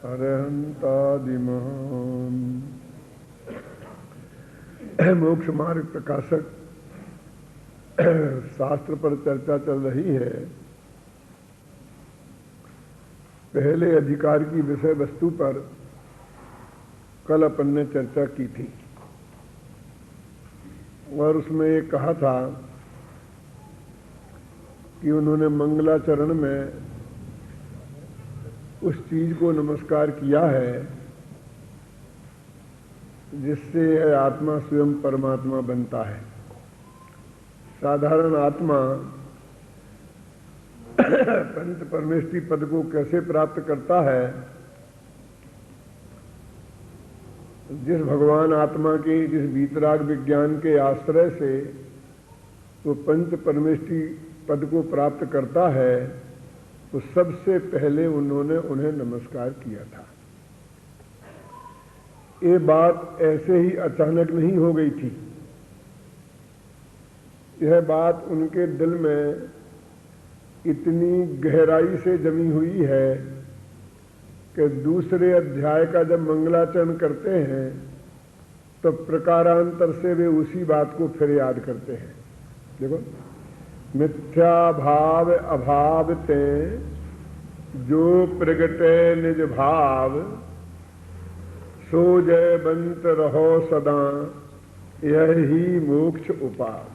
अरहंतादिमहान। मोक्ष मार्ग प्रकाशक शास्त्र पर चर्चा चल रही है। पहले अधिकार की विषय वस्तु पर कल अपन ने चर्चा की थी और उसमें ये कहा था कि उन्होंने मंगलाचरण में उस चीज को नमस्कार किया है जिससे आत्मा स्वयं परमात्मा बनता है। साधारण आत्मा पंच परमेष्टि पद को कैसे प्राप्त करता है? जिस भगवान आत्मा के जिस वीतराग विज्ञान के आश्रय से तो पंच परमेष्टि पद को प्राप्त करता है, तो सबसे पहले उन्होंने उन्हें नमस्कार किया था। ये बात ऐसे ही अचानक नहीं हो गई थी। यह बात उनके दिल में इतनी गहराई से जमी हुई है कि दूसरे अध्याय का जब मंगलाचरण करते हैं तो प्रकारांतर से वे उसी बात को फिर याद करते हैं। देखो, मिथ्या भाव अभाव ते जो प्रगटे निज भाव, सो जयवंत रहो सदा, यही मोक्ष उपाय।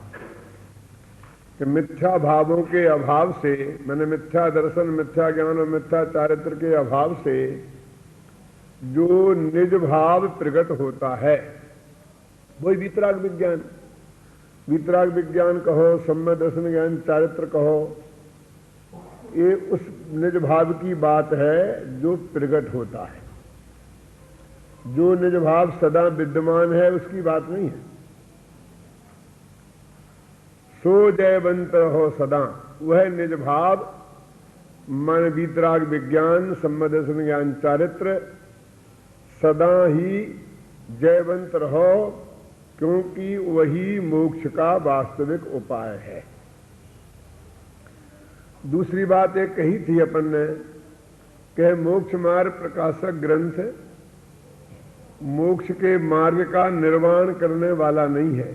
कि मिथ्या भावों के अभाव से, मैंने मिथ्या दर्शन, मिथ्या ज्ञान और मिथ्या चारित्र के अभाव से जो निज भाव प्रकट होता है वही वीतराग विज्ञान। वीतराग विज्ञान कहो, सम्य दर्शन ज्ञान चारित्र कहो, ये उस निज भाव की बात है जो प्रकट होता है। जो निज भाव सदा विद्यमान है उसकी बात नहीं है। सो जयवंत हो सदा, वह निज भाव मन वीतराग विज्ञान सम्य दर्शन ज्ञान चारित्र सदा ही जयवंत रहो, क्योंकि वही मोक्ष का वास्तविक उपाय है। दूसरी बात एक कही थी अपन ने कि मोक्ष मार्ग प्रकाशक ग्रंथ मोक्ष के मार्ग का निर्माण करने वाला नहीं है,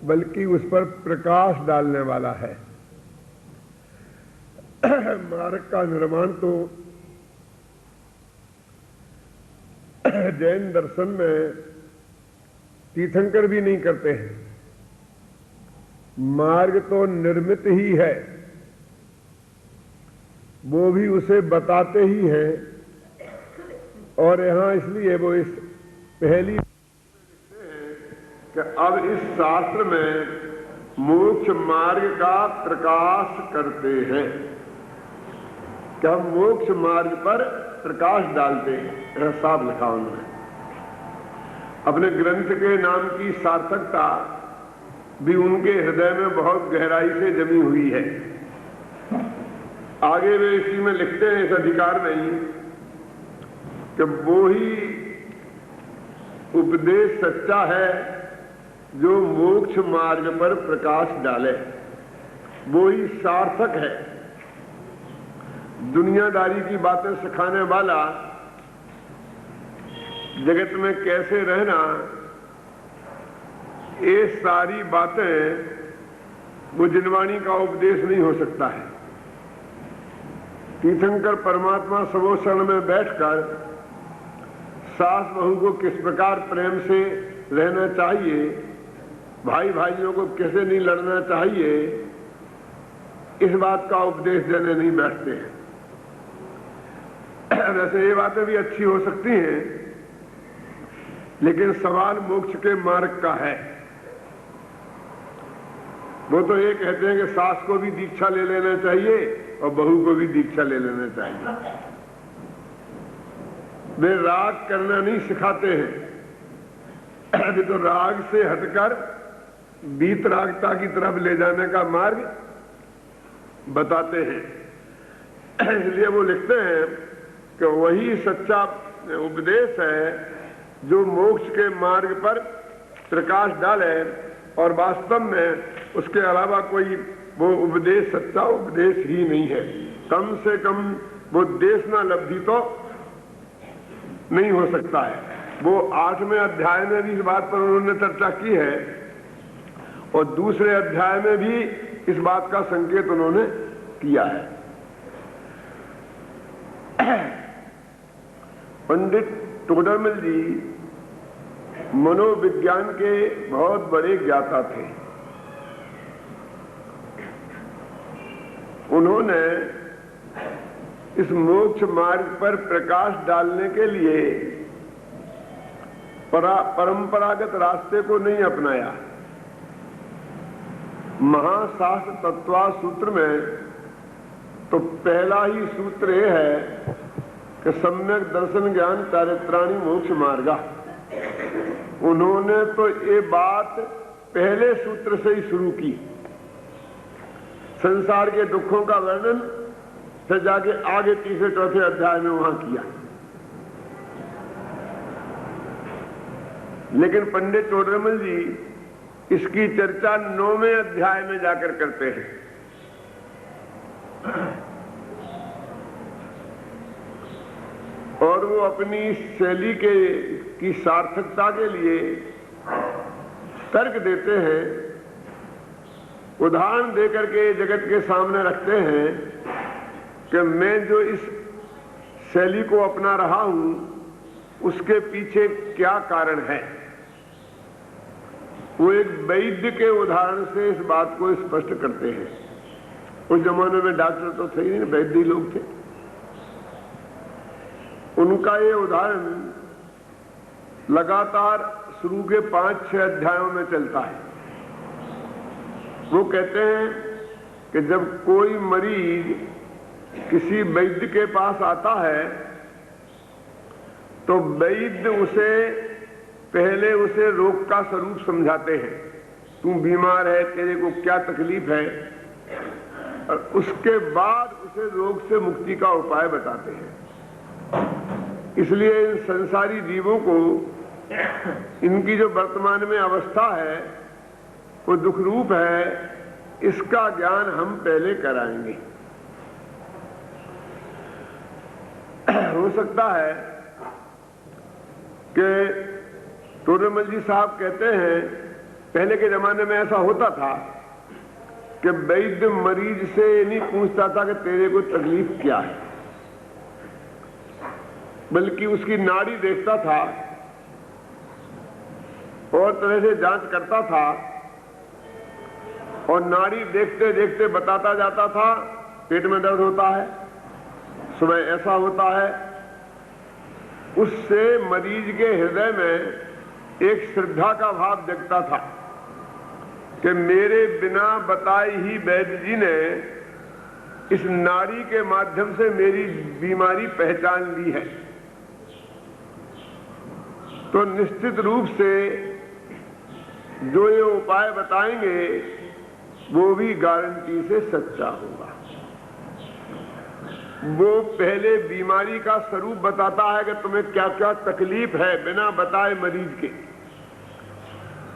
बल्कि उस पर प्रकाश डालने वाला है। मार्ग का निर्माण तो जैन दर्शन में तीर्थंकर भी नहीं करते हैं। मार्ग तो निर्मित ही है, वो भी उसे बताते ही हैं। और यहां इसलिए वो इस पहली कि अब इस शास्त्र में मोक्ष मार्ग का प्रकाश करते हैं, कि हम मोक्ष मार्ग पर प्रकाश डालते हैं। यह साफ लिखा उन्होंने। अपने ग्रंथ के नाम की सार्थकता भी उनके हृदय में बहुत गहराई से जमी हुई है। आगे वे इसी में लिखते हैं, इस अधिकार में ही, कि वो ही उपदेश सच्चा है जो मोक्ष मार्ग पर प्रकाश डाले, वो ही सार्थक है। दुनियादारी की बातें सिखाने वाला जगत में कैसे रहना, ये सारी बातें वो जिनवाणी का उपदेश नहीं हो सकता है। तीर्थंकर परमात्मा सवोषण में बैठकर सास बहू को किस प्रकार प्रेम से रहना चाहिए, भाई भाइयों को कैसे नहीं लड़ना चाहिए, इस बात का उपदेश देने नहीं बैठते हैं। वैसे ये बातें भी अच्छी हो सकती हैं, लेकिन सवाल मोक्ष के मार्ग का है। वो तो ये कहते हैं कि सास को भी दीक्षा ले लेना चाहिए और बहू को भी दीक्षा ले लेना चाहिए। वे राग करना नहीं सिखाते हैं। अभी तो राग से हटकर वीतरागता की तरफ ले जाने का मार्ग बताते हैं। इसलिए वो लिखते हैं कि वही सच्चा उपदेश है जो मोक्ष के मार्ग पर प्रकाश डाले, और वास्तव में उसके अलावा कोई वो उपदेश सच्चा उपदेश ही नहीं है। कम से कम वो देशना लब्धि तो नहीं हो सकता है। वो 8वें अध्याय में भी इस बात पर उन्होंने चर्चा की है और दूसरे अध्याय में भी इस बात का संकेत उन्होंने किया है। पंडित टोडरमल जी मनोविज्ञान के बहुत बड़े ज्ञाता थे। उन्होंने इस मोक्ष मार्ग पर प्रकाश डालने के लिए परंपरागत रास्ते को नहीं अपनाया। महाशास्त्र तत्वा सूत्र में तो पहला ही सूत्र यह है कि सम्यक दर्शन ज्ञान चारित्राणि मोक्ष मार्गा। उन्होंने तो ये बात पहले सूत्र से ही शुरू की। संसार के दुखों का वर्णन फिर जाके आगे तीसरे चौथे अध्याय में वहां किया। लेकिन पंडित टोडरमल जी इसकी चर्चा 9वें अध्याय में जाकर करते हैं। और वो अपनी शैली की सार्थकता के लिए तर्क देते हैं, उदाहरण देकर के जगत के सामने रखते हैं कि मैं जो इस शैली को अपना रहा हूं उसके पीछे क्या कारण है। वो एक वैद्य के उदाहरण से इस बात को स्पष्ट करते हैं। उस जमाने में डॉक्टर तो थे ही नहीं, वैद्य लोग थे। उनका ये उदाहरण लगातार शुरू के 5-6 अध्यायों में चलता है। वो कहते हैं कि जब कोई मरीज किसी वैद्य के पास आता है तो वैद्य उसे पहले उसे रोग का स्वरूप समझाते हैं। तू बीमार है, तेरे को क्या तकलीफ है, और उसके बाद उसे रोग से मुक्ति का उपाय बताते हैं। इसलिए इन संसारी जीवों को इनकी जो वर्तमान में अवस्था है वो दुख रूप है, इसका ज्ञान हम पहले कराएंगे। हो सकता है कि टोडरमल जी साहब कहते हैं पहले के जमाने में ऐसा होता था कि वैद्य मरीज से नहीं पूछता था कि तेरे को तकलीफ क्या है, बल्कि उसकी नाड़ी देखता था और तरह से जांच करता था और नाड़ी देखते देखते बताता जाता था पेट में दर्द होता है, सुबह ऐसा होता है। उससे मरीज के हृदय में एक श्रद्धा का भाव जगता था कि मेरे बिना बताए ही वैद्य जी ने इस नाड़ी के माध्यम से मेरी बीमारी पहचान ली है, तो निश्चित रूप से जो ये उपाय बताएंगे वो भी गारंटी से सच्चा होगा। वो पहले बीमारी का स्वरूप बताता है कि तुम्हें क्या क्या तकलीफ है बिना बताए मरीज के,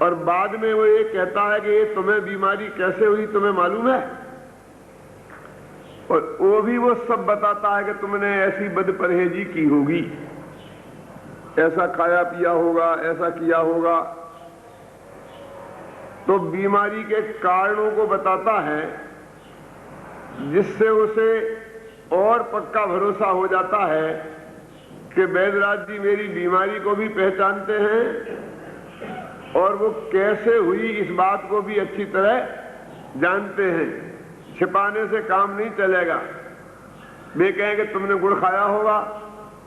और बाद में वो ये कहता है कि ये तुम्हें बीमारी कैसे हुई तुम्हें मालूम है, और वो भी वो सब बताता है कि तुमने ऐसी बदपरहेजी की होगी, ऐसा खाया पिया होगा, ऐसा किया होगा। तो बीमारी के कारणों को बताता है जिससे उसे और पक्का भरोसा हो जाता है कि वैद्यराज जी मेरी बीमारी को भी पहचानते हैं और वो कैसे हुई इस बात को भी अच्छी तरह जानते हैं। छिपाने से काम नहीं चलेगा। वे कहेंगे तुमने गुड़ खाया होगा,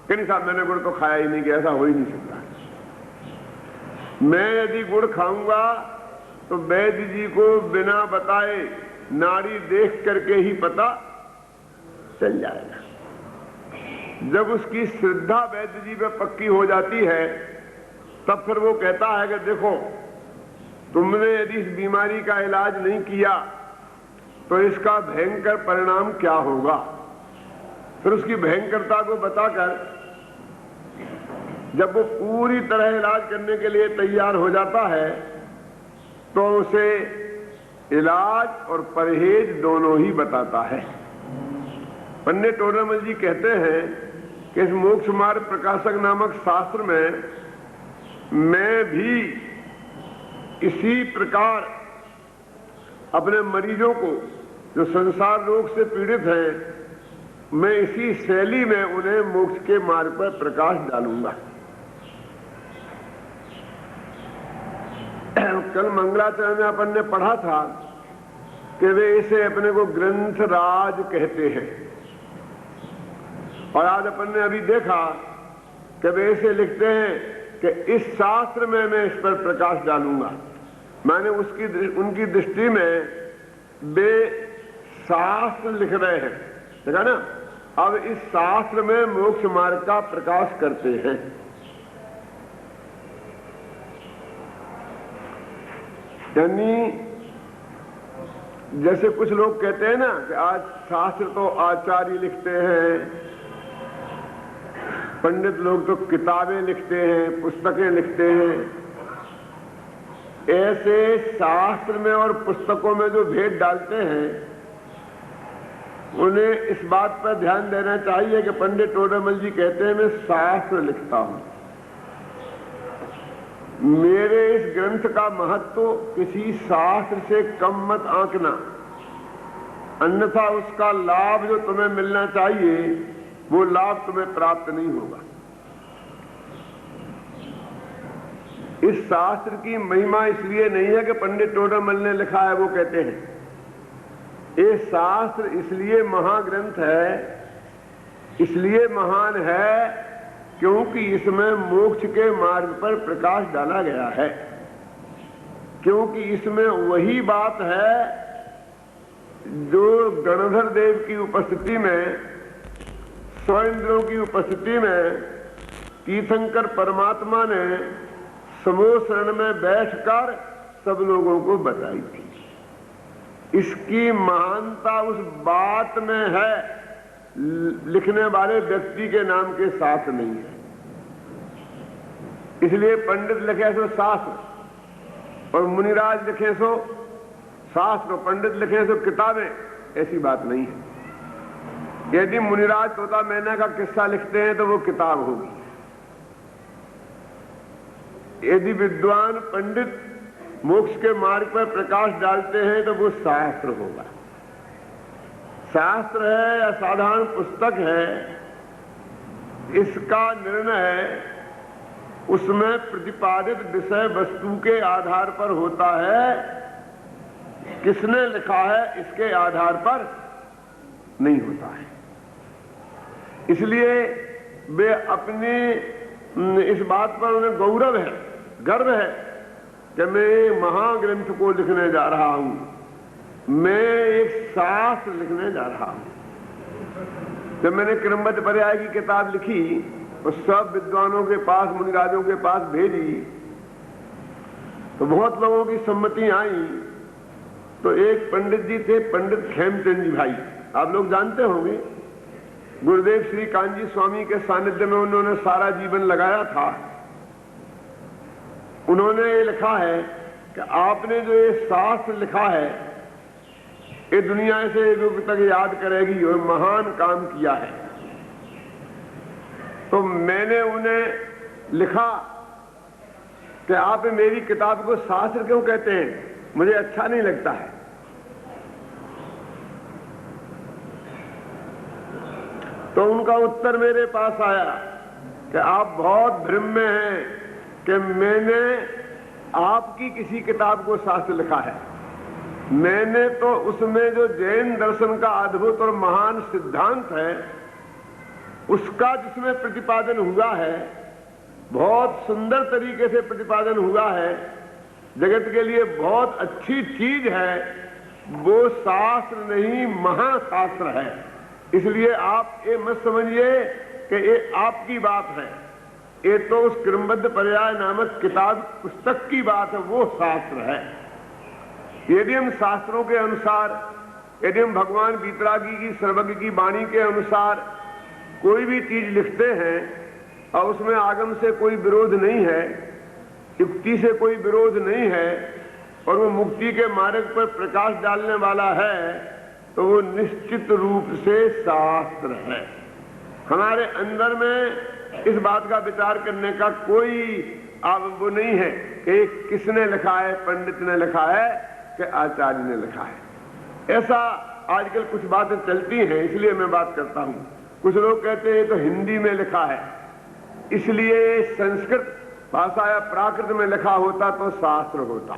कि नहीं साहब मैंने गुड़ तो खाया ही नहीं, कि ऐसा हो ही नहीं सकता। मैं यदि गुड़ खाऊंगा तो वैद्य जी को बिना बताए नाड़ी देख करके ही पता चल जाएगा। जब उसकी श्रद्धा वैद्य जी पे पक्की हो जाती है तब फिर वो कहता है कि देखो तुमने यदि इस बीमारी का इलाज नहीं किया तो इसका भयंकर परिणाम क्या होगा। फिर उसकी भयंकरता को बताकर जब वो पूरी तरह इलाज करने के लिए तैयार हो जाता है तो उसे इलाज और परहेज दोनों ही बताता है। पंडित टोडरमल जी कहते हैं कि इस मोक्ष मार्ग प्रकाशक नामक शास्त्र में मैं भी इसी प्रकार अपने मरीजों को जो संसार रोग से पीड़ित हैं, मैं इसी शैली में उन्हें मोक्ष के मार्ग पर प्रकाश डालूंगा। कल मंगलाचरण में अपन ने पढ़ा था कि वे इसे अपने को ग्रंथ राज कहते हैं, और आज अपन ने अभी देखा कि वे इसे लिखते हैं कि इस शास्त्र में मैं इस पर प्रकाश डालूंगा। मैंने उनकी दृष्टि में वे शास्त्र लिख रहे हैं, देखा ना। अब इस शास्त्र में मोक्ष मार्ग का प्रकाश करते हैं। यानी जैसे कुछ लोग कहते हैं ना कि आज शास्त्र तो आचार्य लिखते हैं, पंडित लोग तो किताबें लिखते हैं, पुस्तकें लिखते हैं। ऐसे शास्त्र में और पुस्तकों में जो भेद डालते हैं, उन्हें इस बात पर ध्यान देना चाहिए कि पंडित टोडरमल जी कहते हैं मैं शास्त्र लिखता हूं, मेरे इस ग्रंथ का महत्व किसी शास्त्र से कम मत आंकना, अन्यथा उसका लाभ जो तुम्हें मिलना चाहिए वो लाभ तुम्हें प्राप्त नहीं होगा। इस शास्त्र की महिमा इसलिए नहीं है कि पंडित टोडरमल ने लिखा है, वो कहते हैं ये शास्त्र इसलिए महाग्रंथ है, इसलिए महान है क्योंकि इसमें मोक्ष के मार्ग पर प्रकाश डाला गया है, क्योंकि इसमें वही बात है जो गणधर देव की उपस्थिति में, स्वइंद्रों की उपस्थिति में तीर्थंकर परमात्मा ने समूह शरण में बैठकर सब लोगों को बताई थी। इसकी महानता उस बात में है, लिखने वाले व्यक्ति के नाम के साथ नहीं है। इसलिए पंडित लिखे सो शास्त्र और मुनिराज लिखे सो शास्त्र, पंडित लिखे सो किताबें, ऐसी बात नहीं है। यदि मुनिराज तोता मैना का किस्सा लिखते हैं तो वो किताब होगी, यदि विद्वान पंडित मोक्ष के मार्ग पर प्रकाश डालते हैं तो वो शास्त्र होगा। शास्त्र है या साधारण पुस्तक है, इसका निर्णय उसमें प्रतिपादित विषय वस्तु के आधार पर होता है, किसने लिखा है इसके आधार पर नहीं होता है। इसलिए वे अपनी इस बात पर उन्हें गौरव है, गर्व है कि मैं महाग्रंथ को लिखने जा रहा हूं, मैं एक शास्त्र लिखने जा रहा हूं। जब मैंने क्रमबद्ध पर्याय की किताब लिखी और सब विद्वानों के पास, मुनिराजों के पास भेजी तो बहुत लोगों की सम्मति आई। तो एक पंडित जी थे, पंडित खेमचंद जी भाई, आप लोग जानते होंगे, गुरुदेव श्री कांजी स्वामी के सानिध्य में उन्होंने सारा जीवन लगाया था। उन्होंने ये लिखा है कि आपने जो ये शास्त्र लिखा है ये दुनिया से युग तक याद करेगी और महान काम किया है। तो मैंने उन्हें लिखा कि आप मेरी किताब को शास्त्र क्यों कहते हैं, मुझे अच्छा नहीं लगता है। तो उनका उत्तर मेरे पास आया कि आप बहुत भ्रम में हैं कि मैंने आपकी किसी किताब को शास्त्र लिखा है। मैंने तो उसमें जो जैन दर्शन का अद्भुत और महान सिद्धांत है उसका जिसमें प्रतिपादन हुआ है, बहुत सुंदर तरीके से प्रतिपादन हुआ है, जगत के लिए बहुत अच्छी चीज है, वो शास्त्र नहीं महाशास्त्र है। इसलिए आप ये मत समझिए कि ये आपकी बात है, ये तो उस क्रमबद्ध पर्याय नामक किताब पुस्तक की बात है, वो शास्त्र है। यदि हम शास्त्रों के अनुसार, यदि हम भगवान वीतरागी की सर्वज्ञ की वाणी के अनुसार कोई भी चीज लिखते हैं और उसमें आगम से कोई विरोध नहीं है, युक्ति से कोई विरोध नहीं है और वो मुक्ति के मार्ग पर प्रकाश डालने वाला है, तो वो निश्चित रूप से शास्त्र है। हमारे अंदर में इस बात का विचार करने का कोई वो नहीं है कि किसने लिखा है, पंडित ने लिखा है कि आचार्य ने लिखा है। ऐसा आजकल कुछ बातें चलती हैं, इसलिए मैं बात करता हूं। कुछ लोग कहते हैं तो हिंदी में लिखा है, इसलिए संस्कृत भाषा या प्राकृत में लिखा होता तो शास्त्र होता।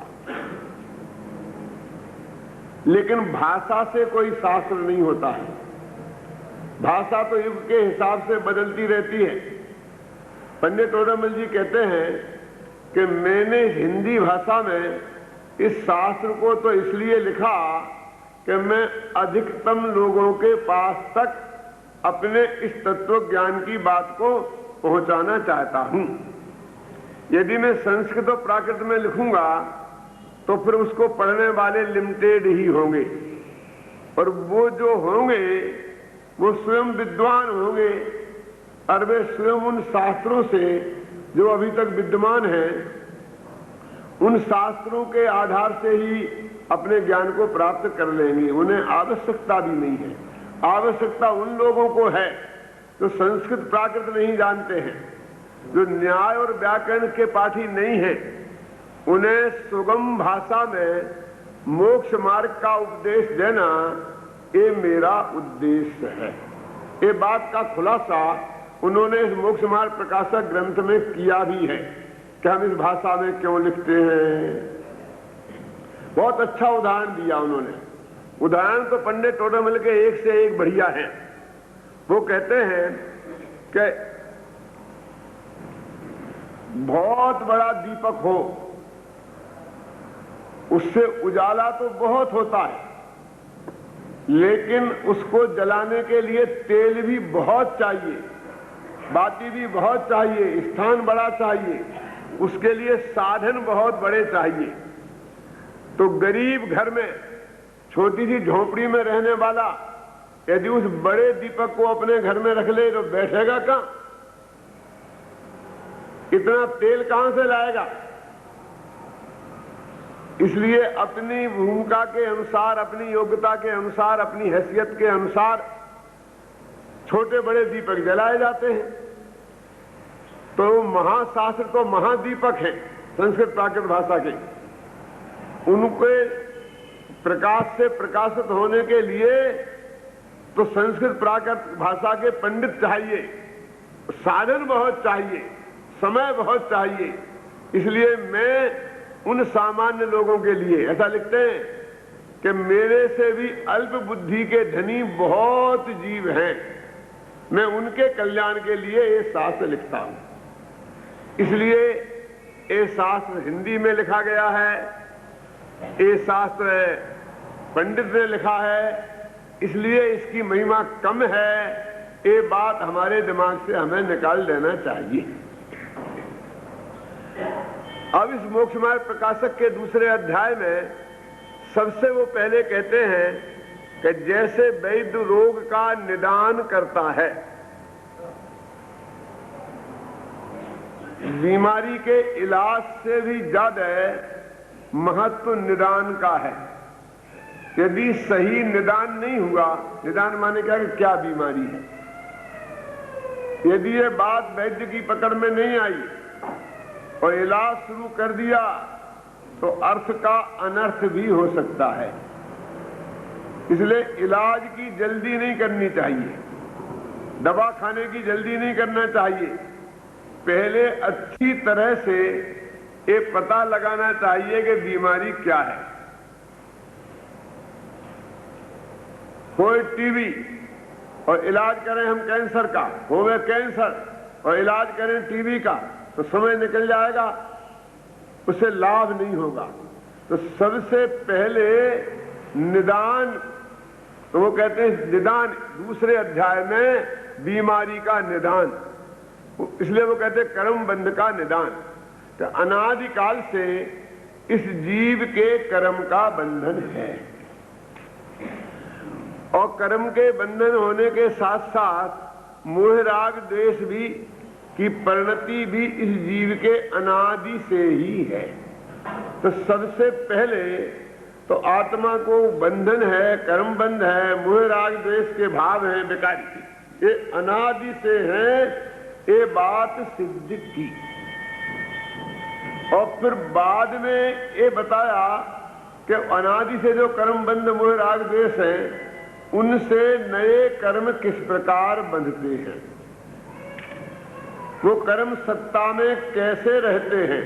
लेकिन भाषा से कोई शास्त्र नहीं होता है। भाषा तो युग के हिसाब से बदलती रहती है। पंडित टोडरमल जी कहते हैं कि मैंने हिंदी भाषा में इस शास्त्र को तो इसलिए लिखा कि मैं अधिकतम लोगों के पास तक अपने इस तत्व ज्ञान की बात को पहुंचाना चाहता हूं। यदि मैं संस्कृत और प्राकृत में लिखूंगा तो फिर उसको पढ़ने वाले लिमिटेड ही होंगे, और वो जो होंगे वो स्वयं विद्वान होंगे, और वे स्वयं उन शास्त्रों से जो अभी तक विद्यमान हैं, उन शास्त्रों के आधार से ही अपने ज्ञान को प्राप्त कर लेंगे। उन्हें आवश्यकता भी नहीं है। आवश्यकता उन लोगों को है जो संस्कृत प्राकृत नहीं जानते हैं, जो न्याय और व्याकरण के पाठी नहीं है। उन्हें सुगम भाषा में मोक्ष मार्ग का उपदेश देना, ये मेरा उद्देश्य है। ये बात का खुलासा उन्होंने इस मोक्ष मार्ग प्रकाशक ग्रंथ में किया भी है कि हम इस भाषा में क्यों लिखते हैं। बहुत अच्छा उदाहरण दिया उन्होंने। उदाहरण तो पंडित टोडरमल के एक से एक बढ़िया है। वो कहते हैं कि बहुत बड़ा दीपक हो, उससे उजाला तो बहुत होता है, लेकिन उसको जलाने के लिए तेल भी बहुत चाहिए, बाती भी बहुत चाहिए, स्थान बड़ा चाहिए, उसके लिए साधन बहुत बड़े चाहिए। तो गरीब घर में छोटी सी झोपड़ी में रहने वाला यदि उस बड़े दीपक को अपने घर में रख ले तो बैठेगा कहां? इतना तेल कहां से लाएगा? इसलिए अपनी भूमिका के अनुसार, अपनी योग्यता के अनुसार, अपनी हैसियत के अनुसार छोटे बड़े दीपक जलाए जाते हैं। तो महाशास्त्र तो महादीपक है संस्कृत प्राकृत भाषा के। उनके प्रकाश से प्रकाशित होने के लिए तो संस्कृत प्राकृत भाषा के पंडित चाहिए, साधन बहुत चाहिए, समय बहुत चाहिए। इसलिए मैं उन सामान्य लोगों के लिए ऐसा लिखते हैं कि मेरे से भी अल्प बुद्धि के धनी बहुत जीव हैं, मैं उनके कल्याण के लिए ये शास्त्र लिखता हूं। इसलिए ये शास्त्र हिंदी में लिखा गया है, ये शास्त्र पंडित ने लिखा है, इसलिए इसकी महिमा कम है। ये बात हमारे दिमाग से हमें निकाल देना चाहिए। अब इस मोक्ष मार्ग प्रकाशक के दूसरे अध्याय में सबसे वो पहले कहते हैं कि जैसे वैद्य रोग का निदान करता है, बीमारी के इलाज से भी ज्यादा महत्व निदान का है। यदि सही निदान नहीं हुआ, निदान माने क्या बीमारी है, यदि ये बात वैद्य की पकड़ में नहीं आई और इलाज शुरू कर दिया तो अर्थ का अनर्थ भी हो सकता है। इसलिए इलाज की जल्दी नहीं करनी चाहिए, दवा खाने की जल्दी नहीं करना चाहिए। पहले अच्छी तरह से ये पता लगाना चाहिए कि बीमारी क्या है। कोई टीबी और इलाज करें हम कैंसर का, होवे कैंसर और इलाज करें टीबी का, तो समय निकल जाएगा, उससे लाभ नहीं होगा। तो सबसे पहले निदान, तो वो कहते हैं निदान दूसरे अध्याय में बीमारी का निदान, इसलिए वो कहते हैं कर्म बंध का निदान। तो अनादिकाल से इस जीव के कर्म का बंधन है, और कर्म के बंधन होने के साथ साथ मोह राग द्वेष भी की परिणति भी इस जीव के अनादि से ही है। तो सबसे पहले तो आत्मा को बंधन है, कर्म बंध है, मोह राग द्वेष के भाव हैं विकारी, ये अनादि से है, ये बात सिद्ध की। और फिर बाद में ये बताया कि अनादि से जो कर्म बंध मोह राग द्वेष हैं, उनसे नए कर्म किस प्रकार बंधते हैं, वो कर्म सत्ता में कैसे रहते हैं,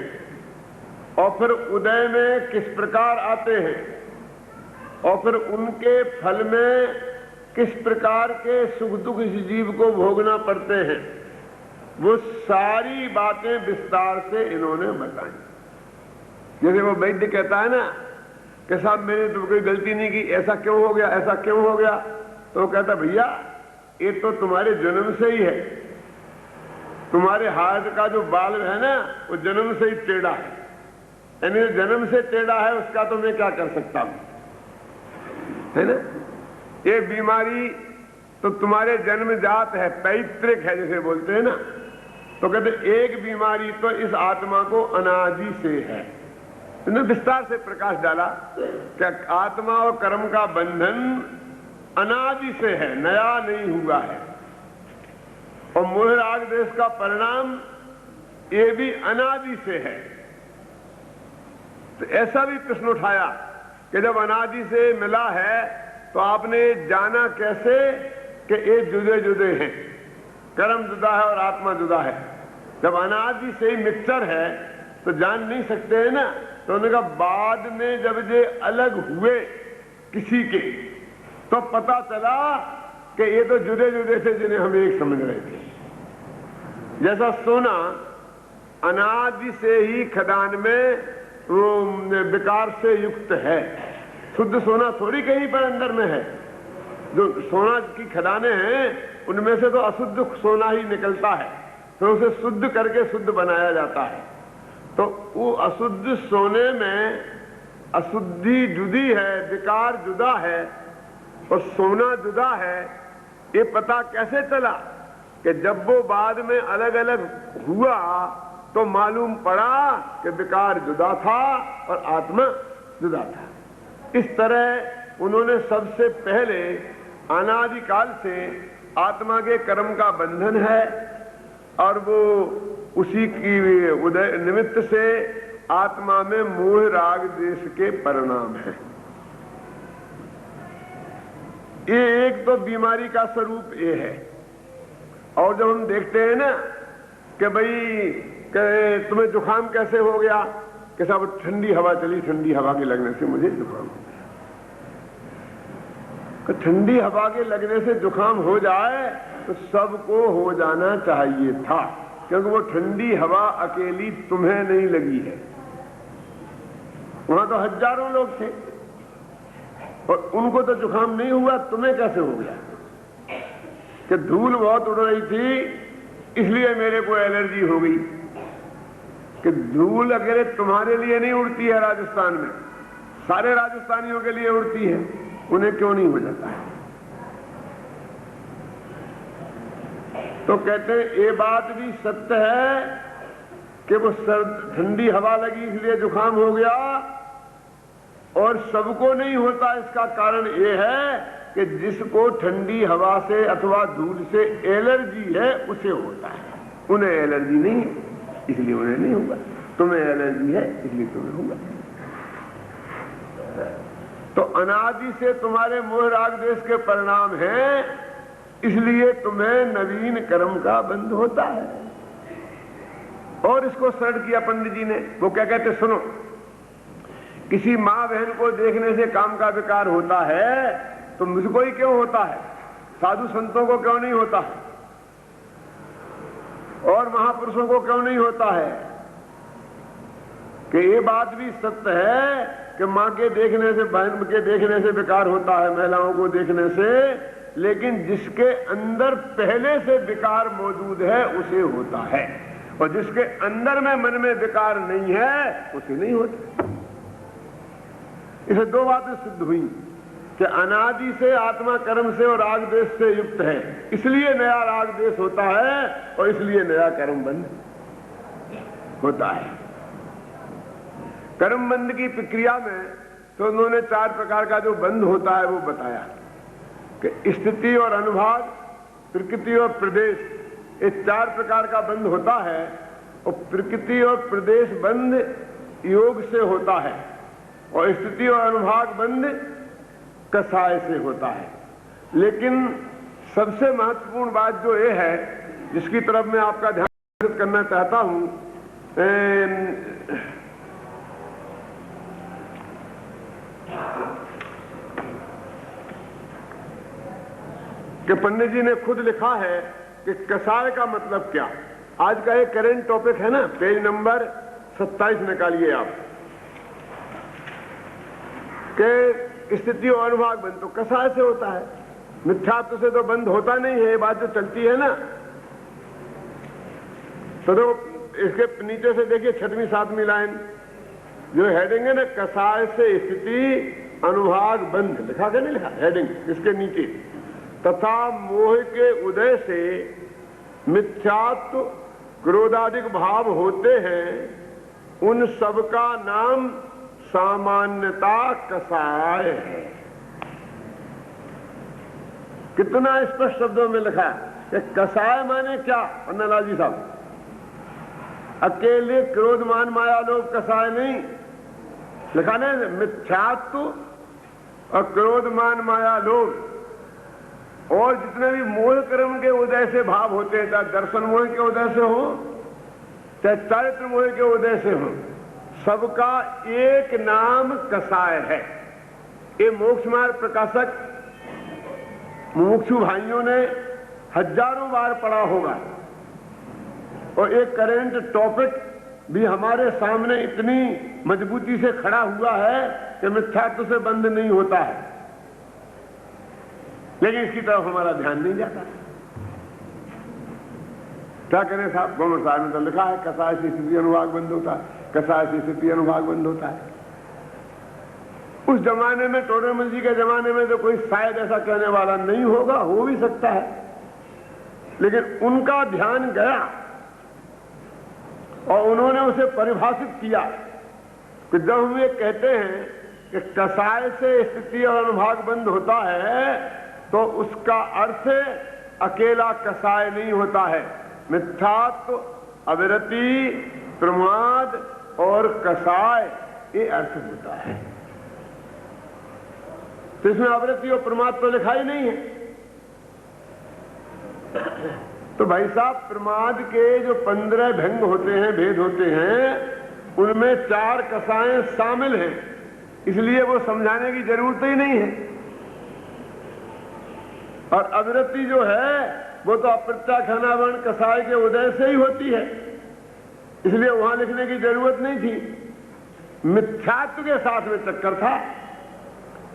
और फिर उदय में किस प्रकार आते हैं, और फिर उनके फल में किस प्रकार के सुख दुख इस जीव को भोगना पड़ते हैं, वो सारी बातें विस्तार से इन्होंने बताई। जैसे वो वैद्य कहता है ना कि साहब मैंने तो कोई गलती नहीं की, ऐसा क्यों हो गया, ऐसा क्यों हो गया, तो वो कहता भैया ये तो तुम्हारे जन्म से ही है, तुम्हारे हाथ का जो बाल है ना वो जन्म से ही टेढ़ा है, यानी जन्म से टेढ़ा है, उसका तो मैं क्या कर सकता हूं, है ना। ये बीमारी तो तुम्हारे जन्मजात है, पैतृक है जैसे बोलते हैं ना। तो कहते एक बीमारी तो इस आत्मा को अनादि से है। इन्होंने विस्तार से प्रकाश डाला कि आत्मा और कर्म का बंधन अनादि से है, नया नहीं हुआ है, और मोह राग द्वेष का परिणाम ये भी अनादि से है। तो ऐसा भी प्रश्न उठाया कि जब अनादि से मिला है तो आपने जाना कैसे कि ये जुदे जुदे हैं, कर्म जुदा है और आत्मा जुदा है। जब अनादि से ही मिक्सचर है तो जान नहीं सकते हैं ना। तो उन्होंने कहा बाद में जब ये अलग हुए किसी के, तो पता चला कि ये तो जुदे जुदे थे जिन्हें हम एक समझ रहे थे। जैसा सोना अनादि से ही खदान में वो विकार से युक्त है, शुद्ध सोना थोड़ी कहीं पर अंदर में है। जो सोना की खदानें हैं उनमें से तो अशुद्ध सोना ही निकलता है, तो उसे शुद्ध करके शुद्ध बनाया जाता है। तो वो अशुद्ध सोने में अशुद्धि जुदी है, विकार जुदा है और सोना जुदा है। ये पता कैसे चला कि जब वो बाद में अलग अलग हुआ तो मालूम पड़ा कि विकार जुदा था और आत्मा जुदा था। इस तरह उन्होंने सबसे पहले अनादिकाल से आत्मा के कर्म का बंधन है और वो उसी की उदय निमित्त से आत्मा में मोह राग द्वेष के परिणाम है। ये एक तो बीमारी का स्वरूप ये है। और जब हम देखते हैं ना कि भाई तुम्हें जुकाम कैसे हो गया, कि साहब ठंडी हवा चली, ठंडी हवा के लगने से मुझे जुकाम हो गया। ठंडी हवा के लगने से जुकाम हो जाए तो सबको हो जाना चाहिए था, क्योंकि वो ठंडी हवा अकेली तुम्हें नहीं लगी है, वहां तो हजारों लोग थे और उनको तो जुकाम नहीं हुआ, तुम्हें कैसे हो गया? कि धूल बहुत उड़ रही थी इसलिए मेरे को एलर्जी हो गई। कि धूल अगर तुम्हारे लिए नहीं उड़ती है राजस्थान में, सारे राजस्थानियों के लिए उड़ती है, उन्हें क्यों नहीं हो जाता है? तो कहते हैं ये बात भी सत्य है कि वो ठंडी हवा लगी इसलिए जुकाम हो गया, और सबको नहीं होता। इसका कारण ये है कि जिसको ठंडी हवा से अथवा धूल से एलर्जी है उसे होता है, उन्हें एलर्जी नहीं है इसलिए उन्हें नहीं होगा। तुम्हें एलर्जी है इसलिए तुम्हें होगा। तो अनादि से तुम्हारे मोह राग द्वेष के परिणाम हैं, इसलिए तुम्हें नवीन कर्म का बंध होता है। और इसको सरल किया पंडित जी ने। वो क्या कहते, सुनो, किसी माँ बहन को देखने से काम का विकार होता है तो मुझको ही क्यों होता है, साधु संतों को क्यों नहीं होता है, और महापुरुषों को क्यों नहीं होता है? कि ये बात भी सत्य है कि मां के देखने से, बहन के देखने से विकार होता है, महिलाओं को देखने से, लेकिन जिसके अंदर पहले से विकार मौजूद है उसे होता है, और जिसके अंदर में मन में विकार नहीं है उसे नहीं होता। इसे दो बातें सिद्ध हुई कि अनादि से आत्मा कर्म से और राग द्वेष से युक्त है, इसलिए नया राग द्वेष होता है और इसलिए नया कर्म बंध होता है। कर्म बंध की प्रक्रिया में तो उन्होंने 4 प्रकार का जो बंध होता है वो बताया कि स्थिति और अनुभाग, प्रकृति और प्रदेश, ये 4 प्रकार का बंध होता है। और प्रकृति और प्रदेश बंध योग से होता है और स्थिति और अनुभाग बंध कसाय से होता है। लेकिन सबसे महत्वपूर्ण बात जो ये है, जिसकी तरफ मैं आपका ध्यान आकर्षित करना चाहता हूं, कि पंडित जी ने खुद लिखा है कि कसाय का मतलब क्या। आज का एक करेंट टॉपिक है ना, पेज नंबर 27 निकालिए आप, कि स्थिति और अनुभाग बंध तो कसाय से होता है, मिथ्यात्व से तो बंद होता नहीं है। ये बात जो चलती है ना, तो इसके नीचे से देखिए 6वीं 7वीं लाइन जो हेडिंग है ना, कसाय से स्थिति अनुभाग बंध, लिखा क्या नहीं लिखा हेडिंग इसके नीचे, तथा मोह के उदय से मिथ्यात्व क्रोधादिक भाव होते हैं, उन सब का नाम सामान्यता कसाय है। कितना स्पष्ट शब्दों में लिखा है कि कसाय माने क्या। पन्नालाल जी साहब, अकेले क्रोध मान माया लोभ कसाय नहीं लिखा ना, मिथ्यात्व और क्रोध मान माया लोभ और जितने भी मोह कर्म के उदय से भाव होते हैं, चाहे दर्शन मोह के उदय से हो चाहे चारित्र मोह के उदय से हो, सबका एक नाम कसाय है। ये मोक्ष मार्ग प्रकाशक मुमुक्षु भाइयों ने हजारों बार पढ़ा होगा और एक करेंट टॉपिक भी हमारे सामने इतनी मजबूती से खड़ा हुआ है कि मिथ्यात्व से बंद नहीं होता है, लेकिन इसकी तरफ हमारा ध्यान नहीं जाता। क्या करें साहब, गवर्नमेंट साहब ने तो लिखा है कसाय से स्थिति अनुभाग बंद होता है, कसाय से स्थिति अनुभाग बंद होता है। उस जमाने में, टोडरमल जी के जमाने में तो कोई शायद ऐसा कहने वाला नहीं होगा, हो भी सकता है, लेकिन उनका ध्यान गया और उन्होंने उसे परिभाषित किया कि जब हम ये कहते हैं कि कसाय से स्थिति और अनुभाग बंद होता है, तो उसका अर्थ अकेला कसाय नहीं होता है, मिथ्यात्व, अविरति, प्रमाद और कसाय, ये अर्थ होता है। तो इसमें अविरति और प्रमाद तो लिखा ही नहीं है। तो भाई साहब, प्रमाद के जो 15 भंग होते हैं, भेद होते हैं, उनमें 4 कसाएं शामिल हैं, इसलिए वो समझाने की जरूरत ही नहीं है। और अविरति जो है वो तो अप्रत्याख्यानावरण कसाय के उदय से ही होती है, इसलिए वहां लिखने की जरूरत नहीं थी। मिथ्यात्व के साथ में चक्कर था,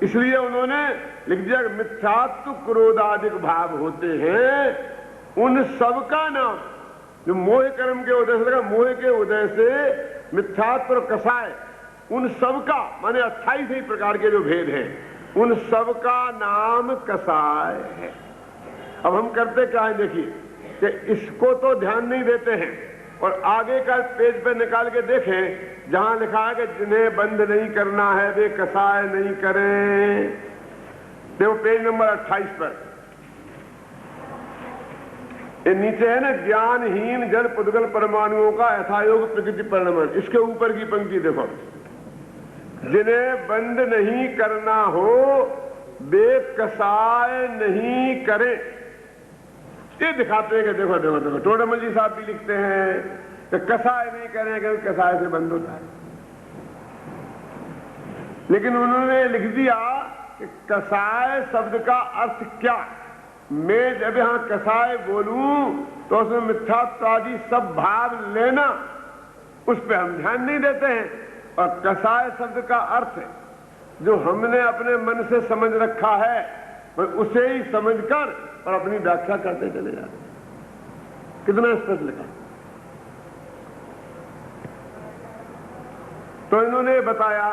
इसलिए उन्होंने लिख दिया कि मिथ्यात्व क्रोधादिक भाव होते हैं, उन सब का नाम जो मोह कर्म के उदय से, मोह के उदय से मिथ्यात्व और कसाय, उन सब का माने 28 ही प्रकार के जो भेद हैं, उन सब का नाम कसाय है। अब हम करते क्या है, देखिए कि इसको तो ध्यान नहीं देते हैं और आगे का पेज पे निकाल के देखें, जहां लिखा है कि जिन्हें बंद नहीं करना है वे कसाय नहीं करें। देखो पेज नंबर 28 पर ये नीचे है ना, ज्ञानहीन जल पुद्गल परमाणुओं का यथायोग प्रकृति परिणमन, इसके ऊपर की पंक्ति देखो, जिन्हें बंद नहीं करना हो वे कसाय नहीं करें। ये दिखाते हैं कि देखो देखो देखो, टोडरमल जी साहब भी लिखते हैं कि कसाय नहीं करें क्योंकि कसाय से बंद होता है, लेकिन उन्होंने लिख दिया कि कसाय शब्द का अर्थ क्या। मैं जब यहां कसाय बोलूं तो उसमें मिथ्यात्व आदि सब भाव लेना, उस पर हम ध्यान नहीं देते हैं। और कसाय शब्द का अर्थ जो हमने अपने मन से समझ रखा है, उसे ही समझकर और अपनी व्याख्या करते चले जाते। कितना स्पष्ट लिखा। तो इन्होंने बताया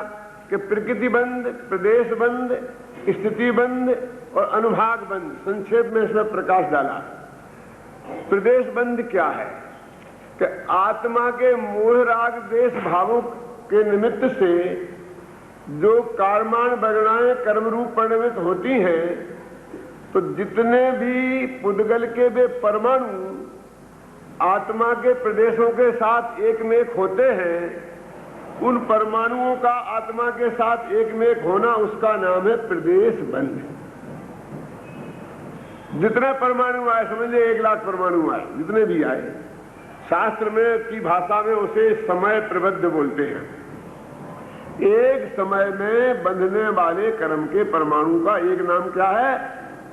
कि प्रकृति बंद, प्रदेश बंद, स्थिति बंद और अनुभाग बंद, संक्षेप में इसमें प्रकाश डाला। प्रदेश बंद क्या है कि आत्मा के मोह राग देश भावों के निमित्त से जो कर्माण वर्णाएं कर्म रूप परिणमित होती हैं, तो जितने भी पुद्गल के वे परमाणु आत्मा के प्रदेशों के साथ एक में एक होते हैं, उन परमाणुओं का आत्मा के साथ एक में एक होना, उसका नाम है प्रदेश बंध। जितने परमाणु आए, समझ लीजिए 1 लाख परमाणु आए, जितने भी आए, शास्त्र में की भाषा में उसे समय प्रबद्ध बोलते हैं। एक समय में बंधने वाले कर्म के परमाणु का एक नाम क्या है?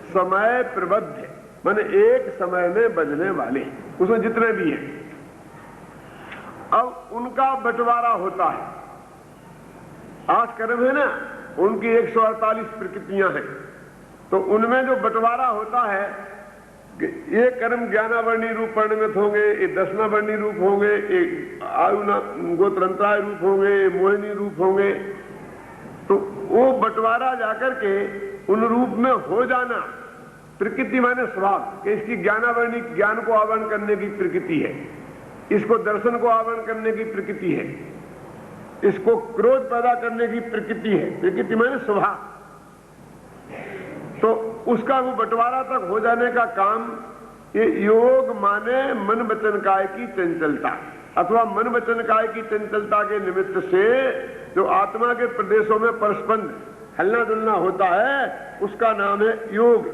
समय प्रबद्ध, माने एक समय में बंधने वाले, उसमें जितने भी हैं। अब उनका बंटवारा होता है। आज कर्म है ना, उनकी 148 प्रकृतियां हैं, तो उनमें जो बंटवारा होता है कि ये कर्म ज्ञानावर्णी रूप परिणमित होंगे, ये दशनावर्णी रूप होंगे, एक आयुना गोत्रंतराय रूप होंगे, मोहिनी रूप होंगे। तो वो बंटवारा जाकर के उन रूप में हो जाना, प्रकृति माने स्वभाव, कि इसकी ज्ञानावर्णी ज्ञान को आवरण करने की प्रकृति है, इसको दर्शन को आवरण करने की प्रकृति है, इसको क्रोध पैदा करने की प्रकृति है। प्रकृति माने स्वभाव। तो उसका वो बंटवारा तक हो जाने का काम ये योग माने मन वचन काय की चंचलता, अथवा मन वचन काय की चंचलता के निमित्त से जो आत्मा के प्रदेशों में परस्पंद हलना डुलना होता है, उसका नाम है योग।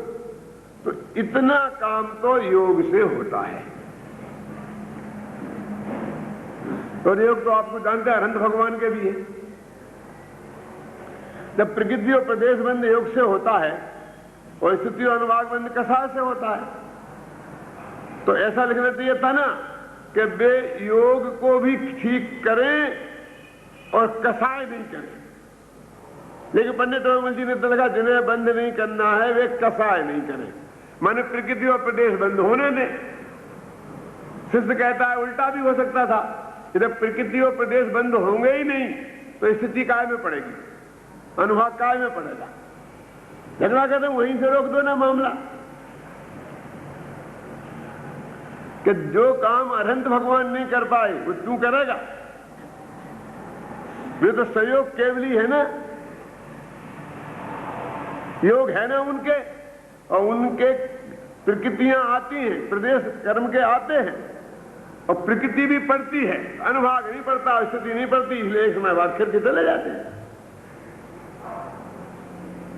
तो इतना काम तो योग से होता है। और योग तो आपको जानते हैं, अनंत भगवान के भी है। जब प्रकृति और प्रदेश बंद योग से होता है और स्थिति और अनुभाग बंद कसाय से होता है, तो ऐसा लिखना चाहिए था ना कि वे योग को भी ठीक करें और कसाय नहीं करें। लेकिन पंडित रघुवंश जी ने तो लगा जिन्हें बंद नहीं करना है वे कसाय नहीं करें, माने प्रकृति और प्रदेश बंद होने दें। सिद्ध कहता है उल्टा भी हो सकता था, जब प्रकृति और प्रदेश बंद होंगे ही नहीं तो स्थिति काय में पड़ेगी, अनुभाग काय में पड़ेगा। झगड़ा कहते वहीं से रोक दो ना मामला, कि जो काम अनंत भगवान नहीं कर पाए वो तू करेगा। वे तो सहयोग केवली है ना, योग है ना उनके, और उनके प्रकृतियां आती हैं, प्रदेश कर्म के आते हैं, और प्रकृति भी पड़ती है, अनुभाग नहीं पड़ता, स्थिति नहीं पड़ती, इसलिए एक समय बाद फिर के चले जाते हैं।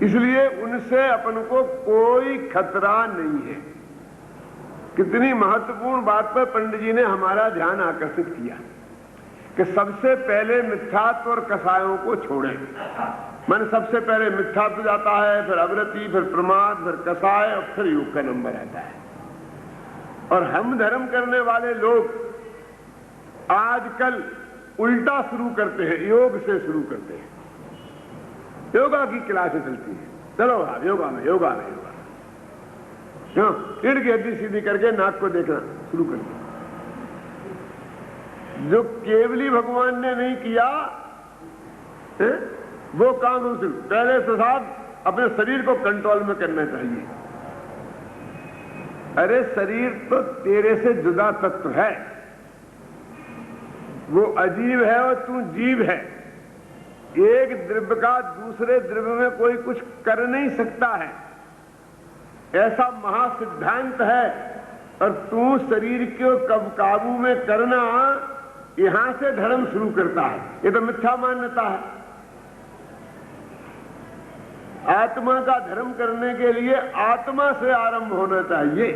इसलिए उनसे अपन को कोई खतरा नहीं है। कितनी महत्वपूर्ण बात पर पंडित जी ने हमारा ध्यान आकर्षित किया कि सबसे पहले मिथ्यात्व और कसायों को छोड़ें। मैंने सबसे पहले मिथ्यात्व जाता है, फिर अवृत्ति, फिर प्रमाद, फिर कसाय, और फिर योग का नंबर आता है। और हम धर्म करने वाले लोग आजकल उल्टा शुरू करते हैं, योग से शुरू करते हैं। योगा की क्लासें चलती है, चलो आप योगा में योगा में योगा, क्यों रीढ़ की हड्डी सीधी करके नाक को देखना शुरू कर दिया। जो केवली भगवान ने नहीं किया है, वो काम हम शुरू। पहले से साथ अपने शरीर को कंट्रोल में करना चाहिए। अरे शरीर तो तेरे से जुदा तत्व है, वो अजीब है और तू जीव है। एक द्रव्य का दूसरे द्रव्य में कोई कुछ कर नहीं सकता है, ऐसा महासिद्धांत है। और तू शरीर को कब काबू में करना, यहां से धर्म शुरू करता है। ये तो मिथ्या मान्यता है। आत्मा का धर्म करने के लिए आत्मा से आरंभ होना चाहिए।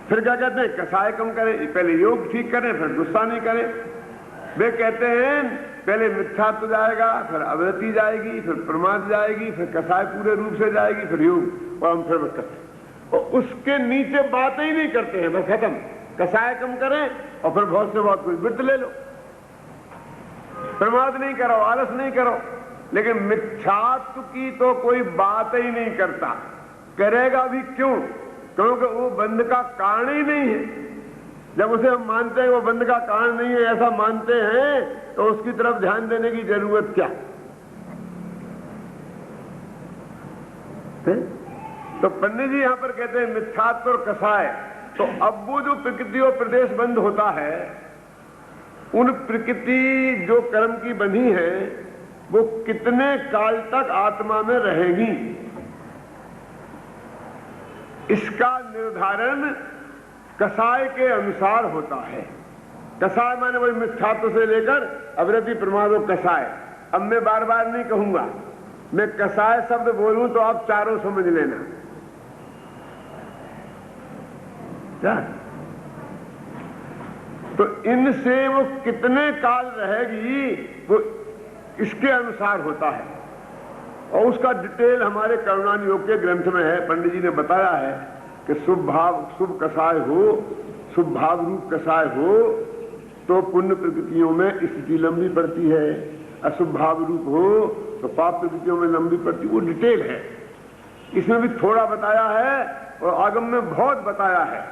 फिर क्या कहते हैं, कसाय कम करें, पहले योग ठीक करें, फिर गुस्सा नहीं करें। वे कहते हैं पहले मिथ्यात्व जाएगा, फिर अवृत्ति जाएगी, फिर प्रमाद जाएगी, फिर कसाय पूरे रूप से जाएगी, फिर योग, और हम फिर करते हैं। और उसके नीचे बातें ही नहीं करते हैं, बस खत्म। कसाय कम करें और फिर बहुत से बहुत कुछ व्रत ले लो, प्रमाद नहीं करो, आलस नहीं करो, लेकिन मिथ्यात्व की तो कोई बात ही नहीं करता। करेगा भी क्यों? क्योंकि वो बंध का कारण ही नहीं है। जब उसे हम मानते हैं वो बंध का कारण नहीं है, ऐसा मानते हैं, तो उसकी तरफ ध्यान देने की जरूरत क्या है? तो पंडित जी यहां पर कहते हैं मिथ्यात्व और कसाय। तो अब वो जो प्रकृति और प्रदेश बंद होता है, उन प्रकृति जो कर्म की बंधी है, वो कितने काल तक आत्मा में रहेगी, इसका निर्धारण कसाय के अनुसार होता है। कसाय माने वही मिथ्यात्व से लेकर अवृत्ति प्रमाद और कसाय। अब मैं बार बार नहीं कहूंगा, मैं कसाय शब्द बोलूं तो आप चारों समझ लेना। क्या? तो इनसे वो कितने काल रहेगी वो इसके अनुसार होता है, और उसका डिटेल हमारे करुणान योग के ग्रंथ में है। पंडित जी ने बताया है कि शुभ कसाय हो, शुभ भाव रूप कसाय हो तो पुण्य प्रकृतियों में स्थिति लंबी पड़ती है, अशुभ भाव रूप हो तो पाप प्रकृतियों में लंबी पड़ती है। वो डिटेल है, इसमें भी थोड़ा बताया है और आगम में बहुत बताया है।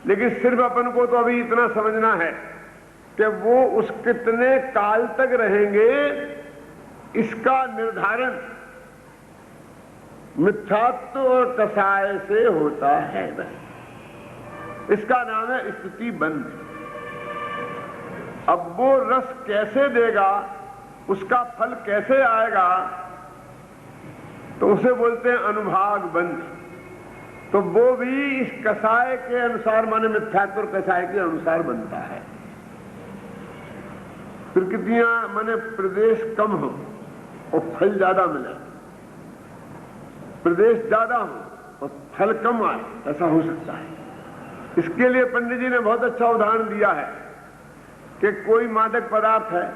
लेकिन सिर्फ अपन को तो अभी इतना समझना है कि वो उस कितने काल तक रहेंगे इसका निर्धारण मिथ्यात्व और कसाय से होता है। बस इसका नाम है स्थिति बंध। अब वो रस कैसे देगा, उसका फल कैसे आएगा, तो उसे बोलते हैं अनुभाग बंध। तो वो भी इस कसाय के अनुसार माने मिथ्यात्व और कसाय के अनुसार बनता है। प्रकृतियां माने प्रदेश कम हो और फल ज्यादा मिले, प्रदेश ज्यादा हो और फल कम आए, ऐसा हो सकता है। इसके लिए पंडित जी ने बहुत अच्छा उदाहरण दिया है कि कोई मादक पदार्थ है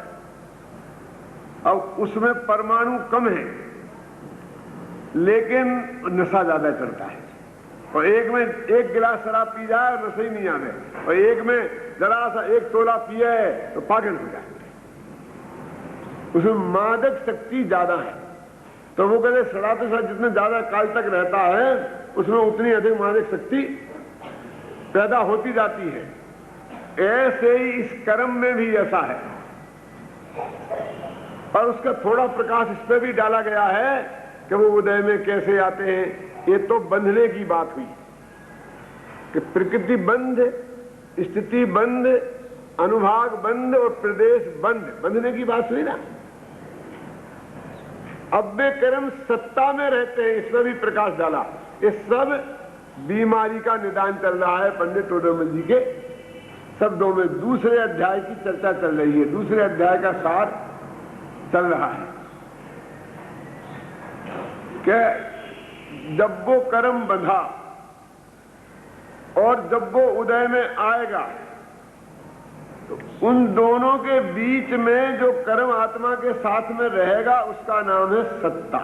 और उसमें परमाणु कम है लेकिन नशा ज्यादा चढ़ता है, और एक में एक गिलास शराब पी जाए और नशा ही नहीं आने, और एक में जरा सा एक तोला पिए तो पागल हो जाए। उसमें मादक शक्ति ज्यादा है। तो वो कहते शराब के साथ जितने ज्यादा काल तक रहता है उसमें उतनी अधिक मादक शक्ति पैदा होती जाती है। ऐसे ही इस कर्म में भी ऐसा है, और उसका थोड़ा प्रकाश इस पर भी डाला गया है कि वो उदय में कैसे आते हैं। ये तो बंधने की बात हुई कि प्रकृति बंध, स्थिति बंध, अनुभाग बंध और प्रदेश बंध, बंधने की बात हुई ना। अब वे कर्म सत्ता में रहते हैं, इसमें भी प्रकाश डाला। ये सब बीमारी का निदान चल रहा है पंडित टोडरमल जी के शब्दों में। दूसरे अध्याय की चर्चा चल रही है, दूसरे अध्याय का सार चल रहा है कि जब वो कर्म बंधा और जब वो उदय में आएगा तो उन दोनों के बीच में जो कर्म आत्मा के साथ में रहेगा उसका नाम है सत्ता।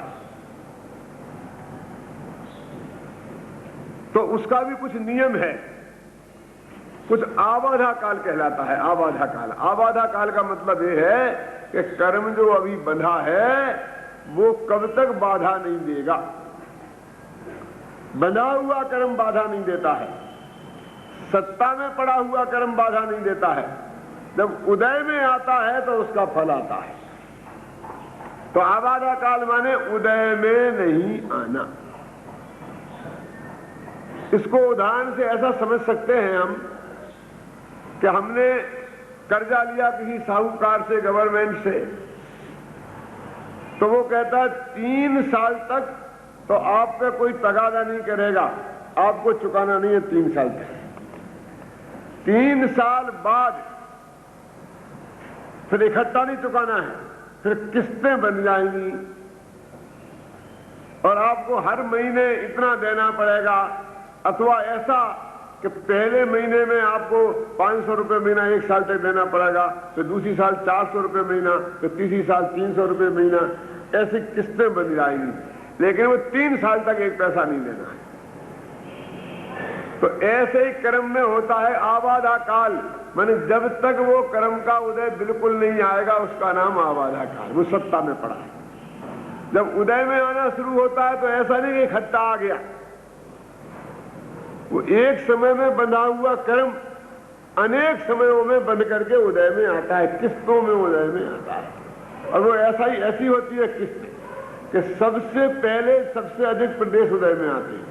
तो उसका भी कुछ नियम है, कुछ आबाधा काल कहलाता है। आबाधा काल, आबाधा काल का मतलब यह है कि कर्म जो अभी बंधा है वो कब तक बाधा नहीं देगा। बंधा हुआ कर्म बाधा नहीं देता है, सत्ता में पड़ा हुआ कर्म बाधा नहीं देता है। जब उदय में आता है तो उसका फल आता है। तो आबाधा काल माने उदय में नहीं आना। इसको उदाहरण से ऐसा समझ सकते हैं हम कि हमने कर्जा लिया किसी साहूकार से, गवर्नमेंट से, तो वो कहता है 3 साल तक तो आपका कोई तगादा नहीं करेगा, आपको चुकाना नहीं है 3 साल तक। 3 साल बाद फिर इकट्ठा नहीं चुकाना है, फिर किस्तें बन जाएंगी और आपको हर महीने इतना देना पड़ेगा। अथवा ऐसा कि पहले महीने में आपको 500 रुपये महीना 1 साल तक देना पड़ेगा, फिर दूसरी साल 400 रुपये महीना, फिर तीसरी साल 300 रुपये महीना, ऐसी किस्तें बन जाएंगी। लेकिन वो 3 साल तक एक पैसा नहीं देना है। तो ऐसे ही कर्म में होता है आबाधा काल, माने जब तक वो कर्म का उदय बिल्कुल नहीं आएगा उसका नाम आबाधा काल। वो सत्ता में पड़ा है। जब उदय में आना शुरू होता है तो ऐसा नहीं कि इकट्ठा आ गया, वो एक समय में बंधा हुआ कर्म अनेक समयों में बंध करके उदय में आता है, किस्तों में उदय में आता है। और वो ऐसी होती है किस्त कि सबसे पहले सबसे अधिक प्रदेश उदय में आते हैं,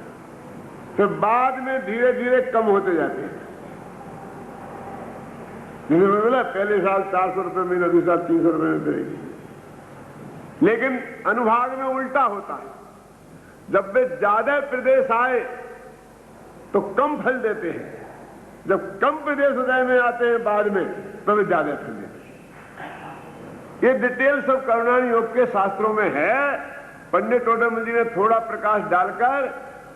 फिर बाद में धीरे धीरे कम होते जाते हैं। बोला पहले साल 400 रुपये महीना, दूसरे साल 300 रुपये में देगी। लेकिन अनुभाग में उल्टा होता है। जब वे ज्यादा प्रदेश आए तो कम फल देते हैं, जब कम प्रदेश उदय में आते हैं बाद में तो वे ज्यादा फल देते हैं। ये डिटेल सब करुणान योग के शास्त्रों में है। पंडित टोडरमल जी ने थोड़ा प्रकाश डालकर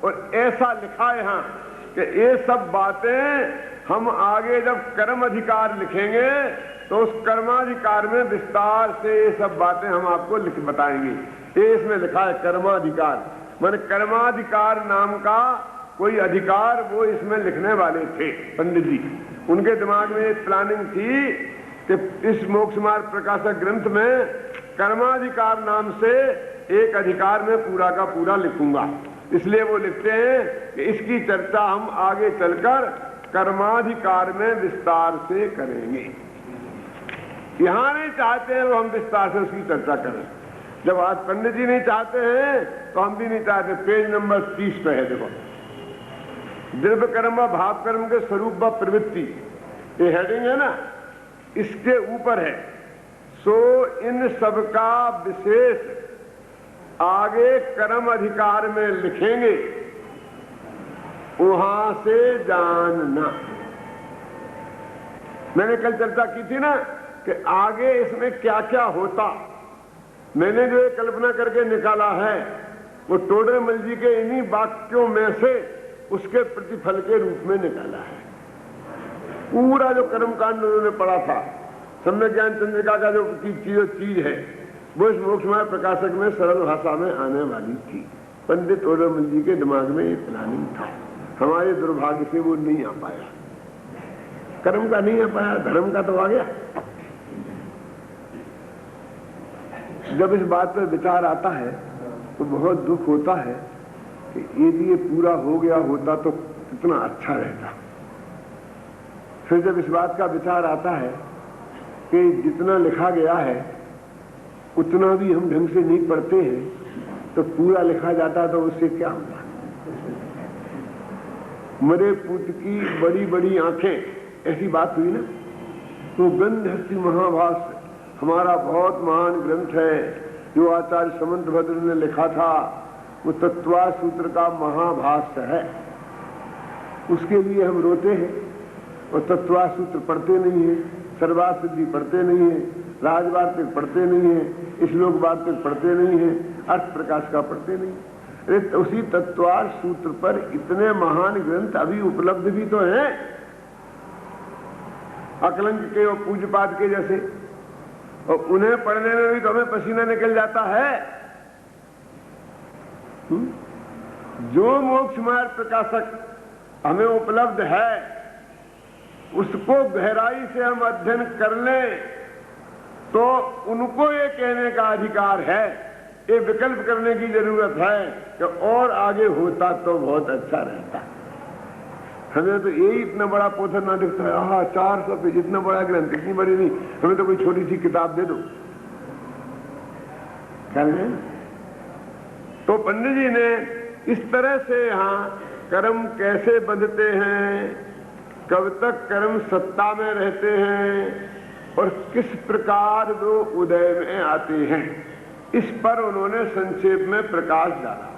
और ऐसा लिखा है यहाँ कि ये सब बातें हम आगे जब कर्म अधिकार लिखेंगे तो उस कर्माधिकार में विस्तार से ये सब बातें हम आपको लिख बताएंगे। ये इसमें लिखा है कर्माधिकार, माने कर्माधिकार नाम का कोई अधिकार वो इसमें लिखने वाले थे पंडित जी। उनके दिमाग में एक प्लानिंग थी कि इस मोक्ष मार्ग प्रकाशक ग्रंथ में कर्माधिकार नाम से एक अधिकार में पूरा का पूरा लिखूंगा। इसलिए वो लिखते हैं कि इसकी चर्चा हम आगे चलकर कर्माधिकार में विस्तार से करेंगे। यहां नहीं चाहते हैं वो हम विस्तार से उसकी चर्चा करें। जब आज पंडित जी नहीं चाहते हैं तो हम भी नहीं चाहते। पेज नंबर 30 पे है, देखो, द्रव्य कर्म व भाव कर्म के स्वरूप व प्रवृत्ति, ये हेडिंग है ना, इसके ऊपर है। सो इन सबका विशेष आगे कर्म अधिकार में लिखेंगे, वहां से जानना। मैंने कल चर्चा की थी ना कि आगे इसमें क्या क्या होता। मैंने जो कल्पना करके निकाला है वो टोडरमल जी के इन्हीं वाक्यों में से उसके प्रतिफल के रूप में निकाला है। पूरा जो कर्मकांड उन्होंने पढ़ा था, सम्यक ज्ञान चंद्रिका का जो चीज है वो इस मोक्षमार्ग प्रकाशक में सरल भाषा में आने वाली थी। पंडित टोडरमल जी के दिमाग में ये प्लानिंग था। हमारे दुर्भाग्य से वो नहीं आ पाया। कर्म का नहीं आ पाया, धर्म का तो आ गया। जब इस बात पर विचार आता है तो बहुत दुख होता है कि यदि ये पूरा हो गया होता तो कितना अच्छा रहता। फिर जब इस बात का विचार आता है कि जितना लिखा गया है उतना भी हम ढंग से नहीं पढ़ते हैं तो पूरा लिखा जाता तो उससे क्या होता। मरे पुत की बड़ी बड़ी आंखें, ऐसी बात हुई ना। तो गंध हस्ती महाभाष्य हमारा बहुत महान ग्रंथ है जो आचार्य समंतभद्र ने लिखा था। वो तत्वा सूत्र का महाभाष्य है। उसके लिए हम रोते हैं और तत्वा सूत्र पढ़ते नहीं है, सर्वासिद्धि पढ़ते नहीं है, राजवार्तिक पढ़ते नहीं है, श्लोक वार्तिक पढ़ते नहीं है, अर्थ प्रकाश का पढ़ते नहीं। अरे उसी तत्वार सूत्र पर इतने महान ग्रंथ अभी उपलब्ध भी तो हैं, अकलंक के और पूज्यपाद के जैसे, और उन्हें पढ़ने में भी तो हमें पसीना निकल जाता है। जो मोक्ष मार्ग प्रकाशक हमें उपलब्ध है उसको गहराई से हम अध्ययन कर लें तो उनको ये कहने का अधिकार है, ये विकल्प करने की जरूरत है कि और आगे होता तो बहुत अच्छा रहता। हमें तो यही इतना बड़ा पोथर ना दिखता है। 400 पेज, इतना बड़ा ग्रंथ, इतनी बड़ी नहीं, हमें तो कोई छोटी सी किताब दे दो। क्या है? तो पंडित जी ने इस तरह से यहाँ कर्म कैसे बंधते हैं, कब तक कर्म सत्ता में रहते हैं और किस प्रकार वो उदय में आते हैं, इस पर उन्होंने संक्षेप में प्रकाश डाला।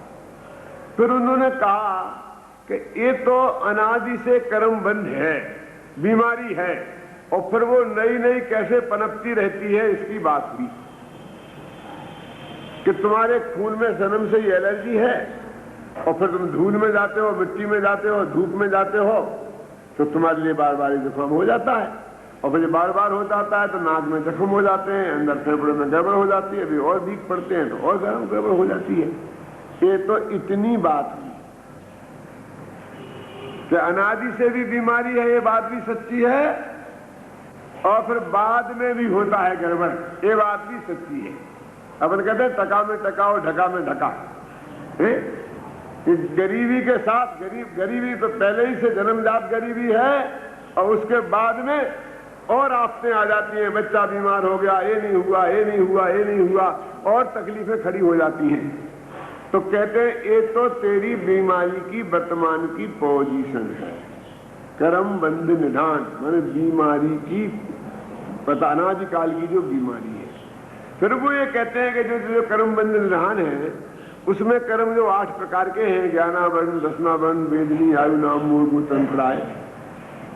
फिर उन्होंने कहा कि ये तो अनादि से कर्म बंध है, बीमारी है, और फिर वो नई नई कैसे पनपती रहती है इसकी बात हुई कि तुम्हारे खून में जन्म से ही एलर्जी है और फिर तुम धूल में जाते हो, मिट्टी में जाते हो, धूप में जाते हो तो तुम्हारे लिए बार बार जुकाम हो जाता है, और फिर बार बार हो जाता है तो नाक में जख्म हो जाते हैं, अंदर फेफड़े में गड़बड़ हो जाती है, अभी और बीक पड़ते हैं तो और गड़बड़ हो जाती है। ये तो इतनी बात हुई कि अनादि से भी बीमारी है, ये बात भी सच्ची है, और फिर बाद में भी होता है गड़बड़, ये बात भी सच्ची है। अपन कहते हैं टका में टका और ढका में ढका। इस गरीबी के साथ गरीबी तो पहले ही से जन्मजात गरीबी है और उसके बाद में और आफतें आ जाती हैं। बच्चा बीमार हो गया, ये नहीं हुआ, ये नहीं हुआ, ये नहीं हुआ, और तकलीफें खड़ी हो जाती हैं। तो कहते हैं ये तो तेरी बीमारी की वर्तमान की पोजीशन है, कर्म बंध निधान, माने बीमारी की अनादिकाल की जो बीमारी है। फिर वो ये कहते हैं कि जो कर्म बंध निधान है उसमें कर्म जो 8 प्रकार के हैं, ज्ञानावरण, दशनावरण, वेदनी, आयु, नाम, मूल, भूत, अंतराय,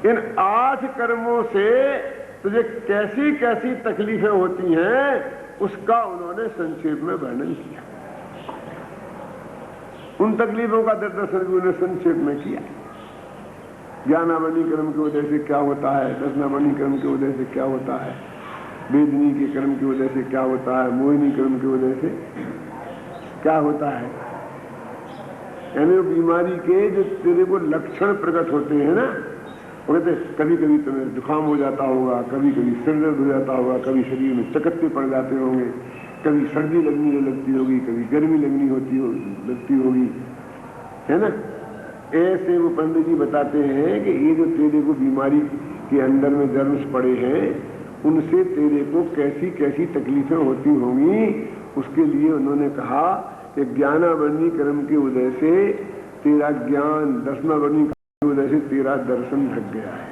इन 8 कर्मों से तुझे कैसी कैसी तकलीफें होती हैं उसका उन्होंने संक्षेप में वर्णन किया। उन तकलीफों का दर्शन भी उन्होंने संक्षेप में किया। ज्ञानावरणी कर्म के उदय से क्या होता है, दशनावरणी कर्म के उदय से क्या होता है, वेदनी के कर्म के उदय से क्या होता है, मोहिनी कर्म के उदय से क्या होता है। यानी वो बीमारी के जो तेरे को लक्षण प्रकट होते हैं ना, वो कहते कभी कभी तुम्हें जुकाम हो जाता होगा, कभी कभी सिर दर्द हो जाता होगा, कभी शरीर में चकत्ते पड़ जाते होंगे, कभी सर्दी लगती होगी, कभी गर्मी लगती होगी, है ना। ऐसे वो पंडित जी बताते हैं कि ये जो तेरे को बीमारी के अंदर में जर्म्स पड़े हैं, उनसे तेरे को कैसी कैसी तकलीफें होती होंगी, उसके लिए उन्होंने कहा कि ज्ञानावरणी कर्म के उदय से तेरा ज्ञान, दशनावरणी कर्म के उदय से तेरा दर्शन ढक गया है,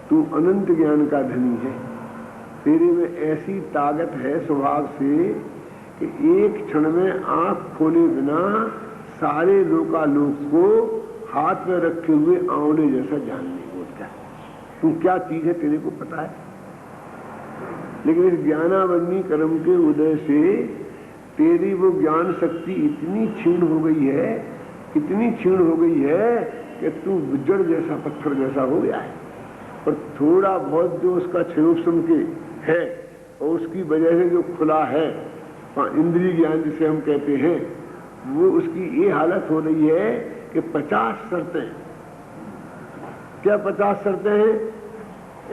तू अनंत ज्ञान का धनी है, तेरे में ऐसी ताकत है स्वभाव से कि एक क्षण में आंख खोले बिना सारे लोकालोक को हाथ में रखे हुए आंवले जैसा जानने को होता है। तू क्या चीज है तेरे को पता है। लेकिन इस ज्ञानावरणी कर्म के उदय से तेरी वो ज्ञान शक्ति इतनी क्षीण हो गई है, इतनी क्षीण हो गई है कि तू जड़ जैसा, पत्थर जैसा हो गया है। और थोड़ा बहुत जो उसका क्षयोपशम के है और उसकी वजह से जो खुला है इंद्रिय ज्ञान जिसे हम कहते हैं, वो उसकी ये हालत हो रही है कि 50 शर्तें, क्या 50 शर्तें हैं,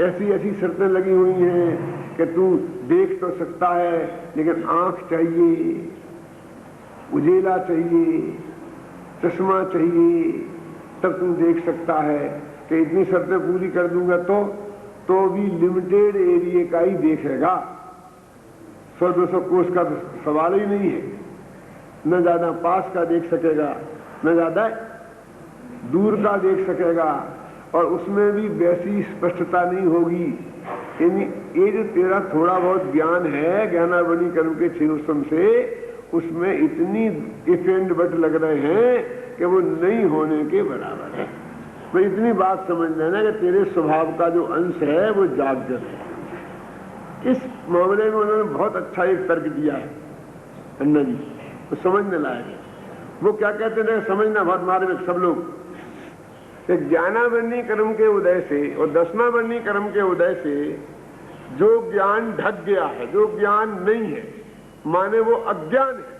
ऐसी ऐसी शर्तें लगी हुई हैं कि तू देख तो सकता है लेकिन आंख चाहिए, उजेला चाहिए, चश्मा चाहिए, तब तू देख सकता है कि इतनी शर्तें पूरी कर दूंगा तो भी लिमिटेड एरिया का ही देखेगा। 100-200 कोस का तो सवाल ही नहीं है। न ज्यादा पास का देख सकेगा, न ज्यादा दूर का देख सकेगा, और उसमें भी वैसी स्पष्टता नहीं होगी। यानी ये जो तेरा थोड़ा बहुत ज्ञान है ज्ञानावरणी कर्म के क्षीणोत्सम से, उसमें इतनी इफ एंड बट लग रहे हैं कि वो नहीं होने के बराबर है। तो इतनी बात समझ लेना कि तेरे स्वभाव का जो अंश है वो जागृत है। इस मामले में उन्होंने बहुत अच्छा एक तर्क दिया है अन्ना जी, तो समझने लायक है। वो क्या कहते थे, समझना बहुत मार्मिक सब लोग, कि ज्ञानावरणी कर्म के उदय से और दशनावरणी कर्म के उदय से जो ज्ञान ढक गया है, जो ज्ञान नहीं है, माने वो अज्ञान है,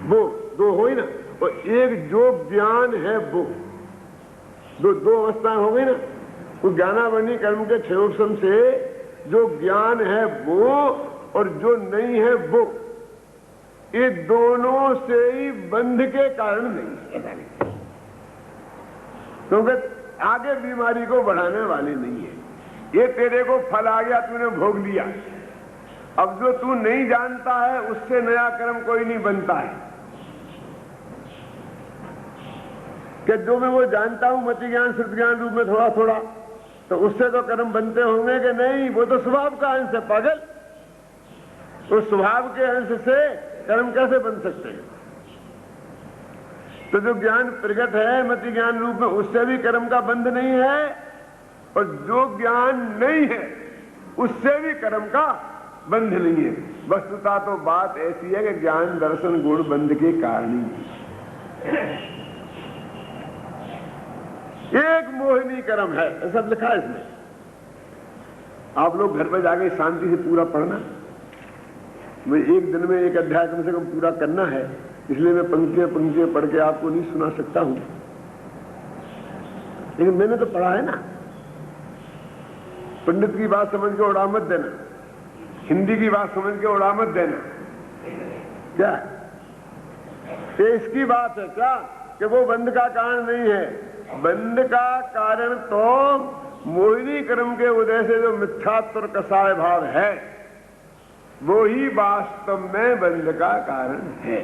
वो दो हो ही ना, और एक जो ज्ञान है वो दो अवस्थाएं हो गई ना। वो ज्ञानावरणी कर्म के क्षयोपशम से जो ज्ञान है वो और जो नहीं है वो, ये दोनों से ही बंध के कारण नहीं है, क्योंकि आगे बीमारी को बढ़ाने वाली नहीं है। ये तेरे को फल आ गया, तूने भोग लिया। अब जो तू नहीं जानता है उससे नया कर्म कोई नहीं बनता है। कि जो मैं वो जानता हूं मति ज्ञान श्रुति ज्ञान रूप में थोड़ा थोड़ा, तो उससे तो कर्म बनते होंगे कि नहीं? वो तो स्वभाव का अंश है पागल। तो स्वभाव के अंश से कर्म कैसे बन सकते हैं? तो जो ज्ञान प्रगट है मति ज्ञान रूप में, उससे भी कर्म का बंध नहीं है, और जो ज्ञान नहीं है उससे भी कर्म का बंध नहीं है। वस्तुतः तो बात ऐसी है कि ज्ञान दर्शन गुण बंध के कारण ही एक मोहिनी कर्म है, ऐसा लिखा है इसमें। आप लोग घर पर जाके शांति से पूरा पढ़ना। मैं एक दिन में एक अध्याय कम से कम पूरा करना है, इसलिए मैं पंक्तियां पढ़ के आपको नहीं सुना सकता हूं, लेकिन मैंने तो पढ़ा है ना। पंडित की बात समझ के उड़ा मत देना, हिंदी की बात समझ के उड़ा मत देना। क्या ये इसकी बात है क्या कि वो बंध का कारण नहीं है? बंध का कारण तो मोहिनी कर्म के उदय से जो मिथ्यात्व कसाय भाव है, वो ही वास्तव में बंध का कारण है।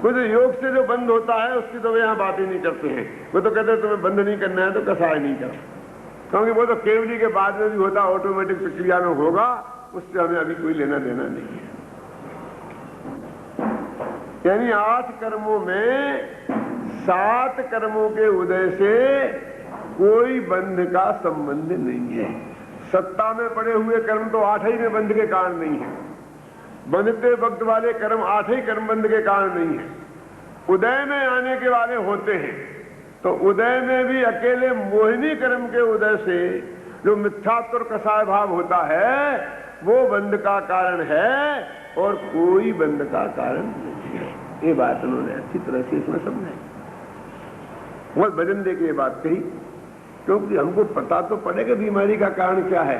कुछ योग से जो बंद होता है उसकी तो वे यहां बात ही नहीं करते हैं। वो तो कहते हैं तुम्हें बंद नहीं करना है तो कसाय नहीं करो, क्योंकि वो तो केवली के बाद में भी होता, ऑटोमेटिक प्रक्रिया में होगा, उससे हमें अभी कोई लेना देना नहीं है। यानी 8 कर्मों में 7 कर्मों के उदय से कोई बंध का संबंध नहीं है। सत्ता में पड़े हुए कर्म तो 8 ही में बंध के कारण नहीं है। बंधते वक्त वाले कर्म 8 ही कर्म बंध के कारण नहीं है। उदय में आने के वाले होते हैं, तो उदय में भी अकेले मोहिनी कर्म के उदय से जो मिथ्यात्व और कसाय भाव होता है वो बंध का कारण है और कोई बंध का कारण नहीं है। ये बात उन्होंने अच्छी तरह से इसमें समझाई, बहुत वजन दे के ये बात कही, क्योंकि हमको पता तो पड़ेगा बीमारी का कारण क्या है।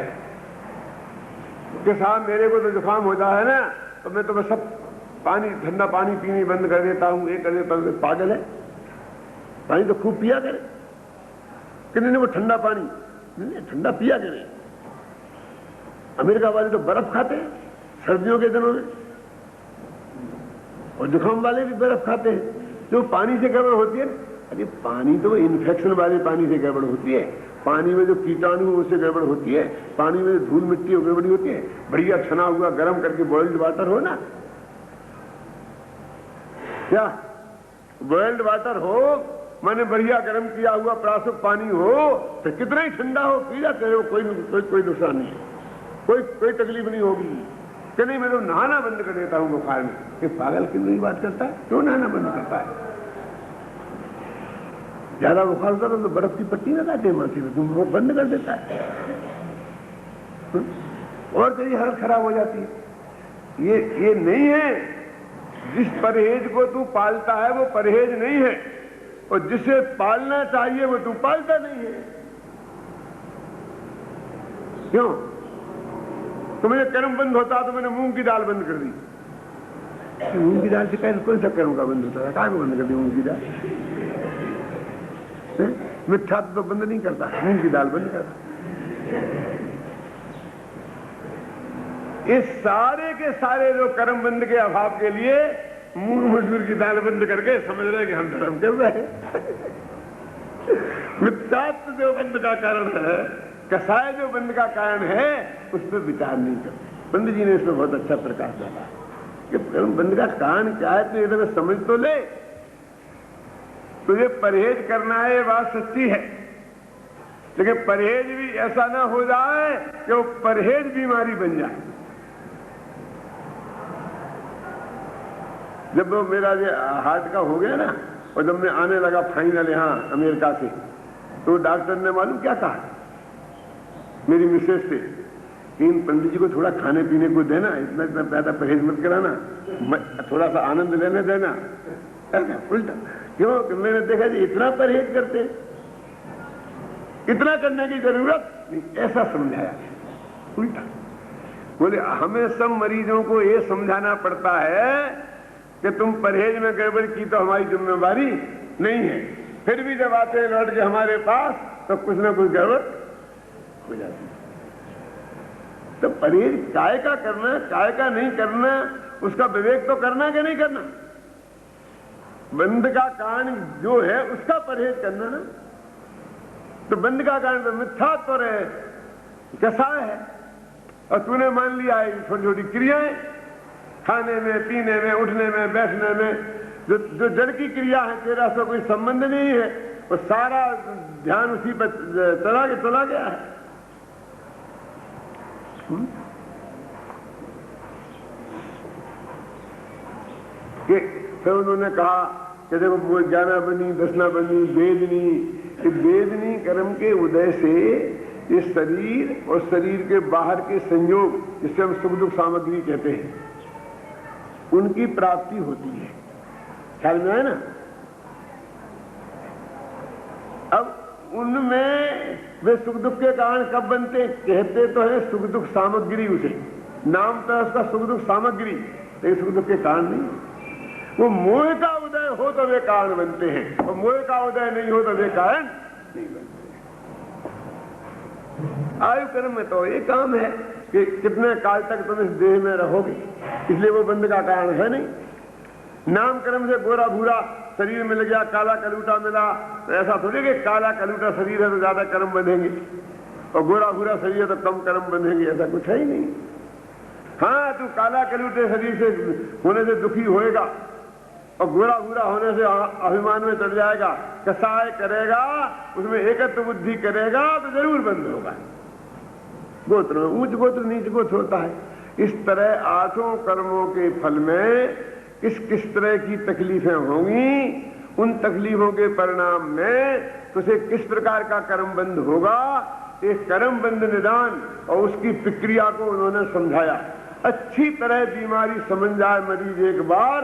कि साहब मेरे को तो जुकाम होता है ना, तो मैं तो बस सब पानी, ठंडा पानी पीने बंद कर देता हूं, ये कर देता हूं। पागल है, पानी तो खूब पिया करे। कि नहीं वो ठंडा पानी नहीं, ठंडा पिया करे। अमेरिका वाले तो बर्फ खाते हैं सर्दियों के दिनों में, और जुकाम वाले भी बर्फ खाते हैं। जो पानी से गड़बड़ होती है, अरे पानी तो इन्फेक्शन वाले पानी से गड़बड़ होती है, पानी में जो कीटाणु उससे गड़बड़ होती है, पानी में जो धूल मिट्टी गड़बड़ी होती है। बढ़िया छना हुआ गर्म करके बॉइल्ड वाटर हो ना, क्या बॉइल्ड वाटर हो, माने बढ़िया गर्म किया हुआ प्रासुक पानी हो, तो कितना ही ठंडा हो पी जाते हो, कोई नुकसान नहीं है, कोई तकलीफ नहीं होगी। कि नहीं मैं तो नहाना बंद कर देता हूं बुखार में। ये पागल क्यों नहीं बात करता है? क्यों नहाना बंद करता है? ज्यादा बुखार होता तो बर्फ की पट्टी लगाते हैं माथे में, तुम वो बंद कर देता है और तेरी हालत खराब हो जाती है। ये नहीं है। जिस परहेज को तू पालता है वो परहेज नहीं है, और जिसे पालना चाहिए वो तू पालता नहीं है। क्यों? तो मुझे कर्म बंद होता तो मैंने मूंग की दाल बंद कर दी। मूंग की दाल से कैसे कौन सा कर्म का बंद होता है? कहां बंद कर दी मूंग की दाल? मिथ्या तो बंद नहीं करता, मूंग की दाल बंद करता। इस सारे के सारे जो कर्म बंद के अभाव के लिए मूंग मसूर की दाल बंद करके समझ रहे कि हम धर्म कर रहे हैं। मिथ्यात्व जो बंद का कारण है, कसाय जो बंद का कारण है, उस पर विचार नहीं करते। पंडित जी ने इसमें बहुत अच्छा प्रकाश डाला कि कर्म बंद का कारण क्या है, तो ये समझ तो ले। तुझे परहेज करना है, ये बात सच्ची है, लेकिन परहेज भी ऐसा ना हो जाए कि वो परहेज बीमारी बन जाए। जब वो मेरा ये हार्ट का हो गया ना, और जब मैं आने लगा फाइनल यहां अमेरिका से, तो डॉक्टर ने मालूम क्या कहा मेरी मिसेज से, कि इन पंडित जी को थोड़ा खाने पीने को देना, इतना इतना ज्यादा परहेज मत कराना, थोड़ा सा आनंद लेने देना। उल्टा क्यों? कि मैंने देखा जी इतना परहेज करते, इतना करने की जरूरत नहीं, ऐसा समझाया। उल्टा बोले हमें सब मरीजों को ये समझाना पड़ता है कि तुम परहेज में गड़बड़ की तो हमारी जिम्मेवारी नहीं है, फिर भी जब आते हैं लौट के हमारे पास तो कुछ ना कुछ गड़बड़ हो जाती है। तो परहेज काय का करना, काय का नहीं करना, उसका विवेक तो करना कि नहीं करना। बंध का कारण जो है उसका परहेज करना ना। तो बंध का कारण तो मिथ्यात्व है, कसाय है, और तूने मान लिया है छोटी छोटी क्रियाएं, खाने में, पीने में, उठने में, बैठने में, जो जड़ की क्रिया है, तेरा से कोई संबंध नहीं है, वो सारा ध्यान उसी पर चला गया है। कि फिर उन्होंने कहा कि देखो वो ज्ञाना बनी, दसना बनी, वेदनी, वेदनी कर्म के उदय से ये शरीर और शरीर के बाहर के संयोग, जिसे हम सुख दुख सामग्री कहते हैं, उनकी प्राप्ति होती है। ख्याल में है ना? अब उनमें वे सुख दुख के कारण कब बनते? कहते तो है सुख दुख सामग्री, उसे नाम तो है उसका सुख दुख सामग्री, लेकिन सुख दुख के कारण नहीं। वो मोह का उदय हो तो वे कारण बनते हैं, और मोह का उदय नहीं हो तो वे कारण नहीं बनते। आयु कर्म में तो ये काम है कि कितने काल तक तुम इस देह में रहोगे, इसलिए वो बंध का कारण है नहीं। नाम कर्म से गोरा भूरा शरीर मिल गया, काला कलूटा मिला, तो ऐसा थोड़ी कि काला कलूटा शरीर है तो ज्यादा कर्म बंधेंगे, और गोरा भूरा शरीर है तो कम कर्म बंधेंगे, ऐसा कुछ है ही नहीं। हाँ, तू काला कलूटे शरीर से होने से दुखी होएगा, और गोरा भूरा होने से अभिमान में चढ़ जाएगा, कसाय करेगा, उसमें एकत्व बुद्धि करेगा तो जरूर बंद होगा। गोत्र में ऊंच गोत्र नीच गोत्र होता है। इस तरह 8 कर्मों के फल में किस किस तरह की तकलीफें होंगी, उन तकलीफों के परिणाम में तुझे किस प्रकार का कर्म बंद होगा, एक कर्म बंद निदान और उसकी प्रक्रिया को उन्होंने समझाया। अच्छी तरह बीमारी समझ जाए मरीज एक बार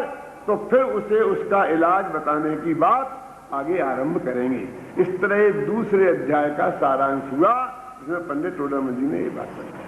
तो फिर उसे उसका इलाज बताने की बात आगे आरंभ करेंगे। इस तरह दूसरे अध्याय का सारांश हुआ, जिसमें पंडित टोडामल जी ने ये बात बताई।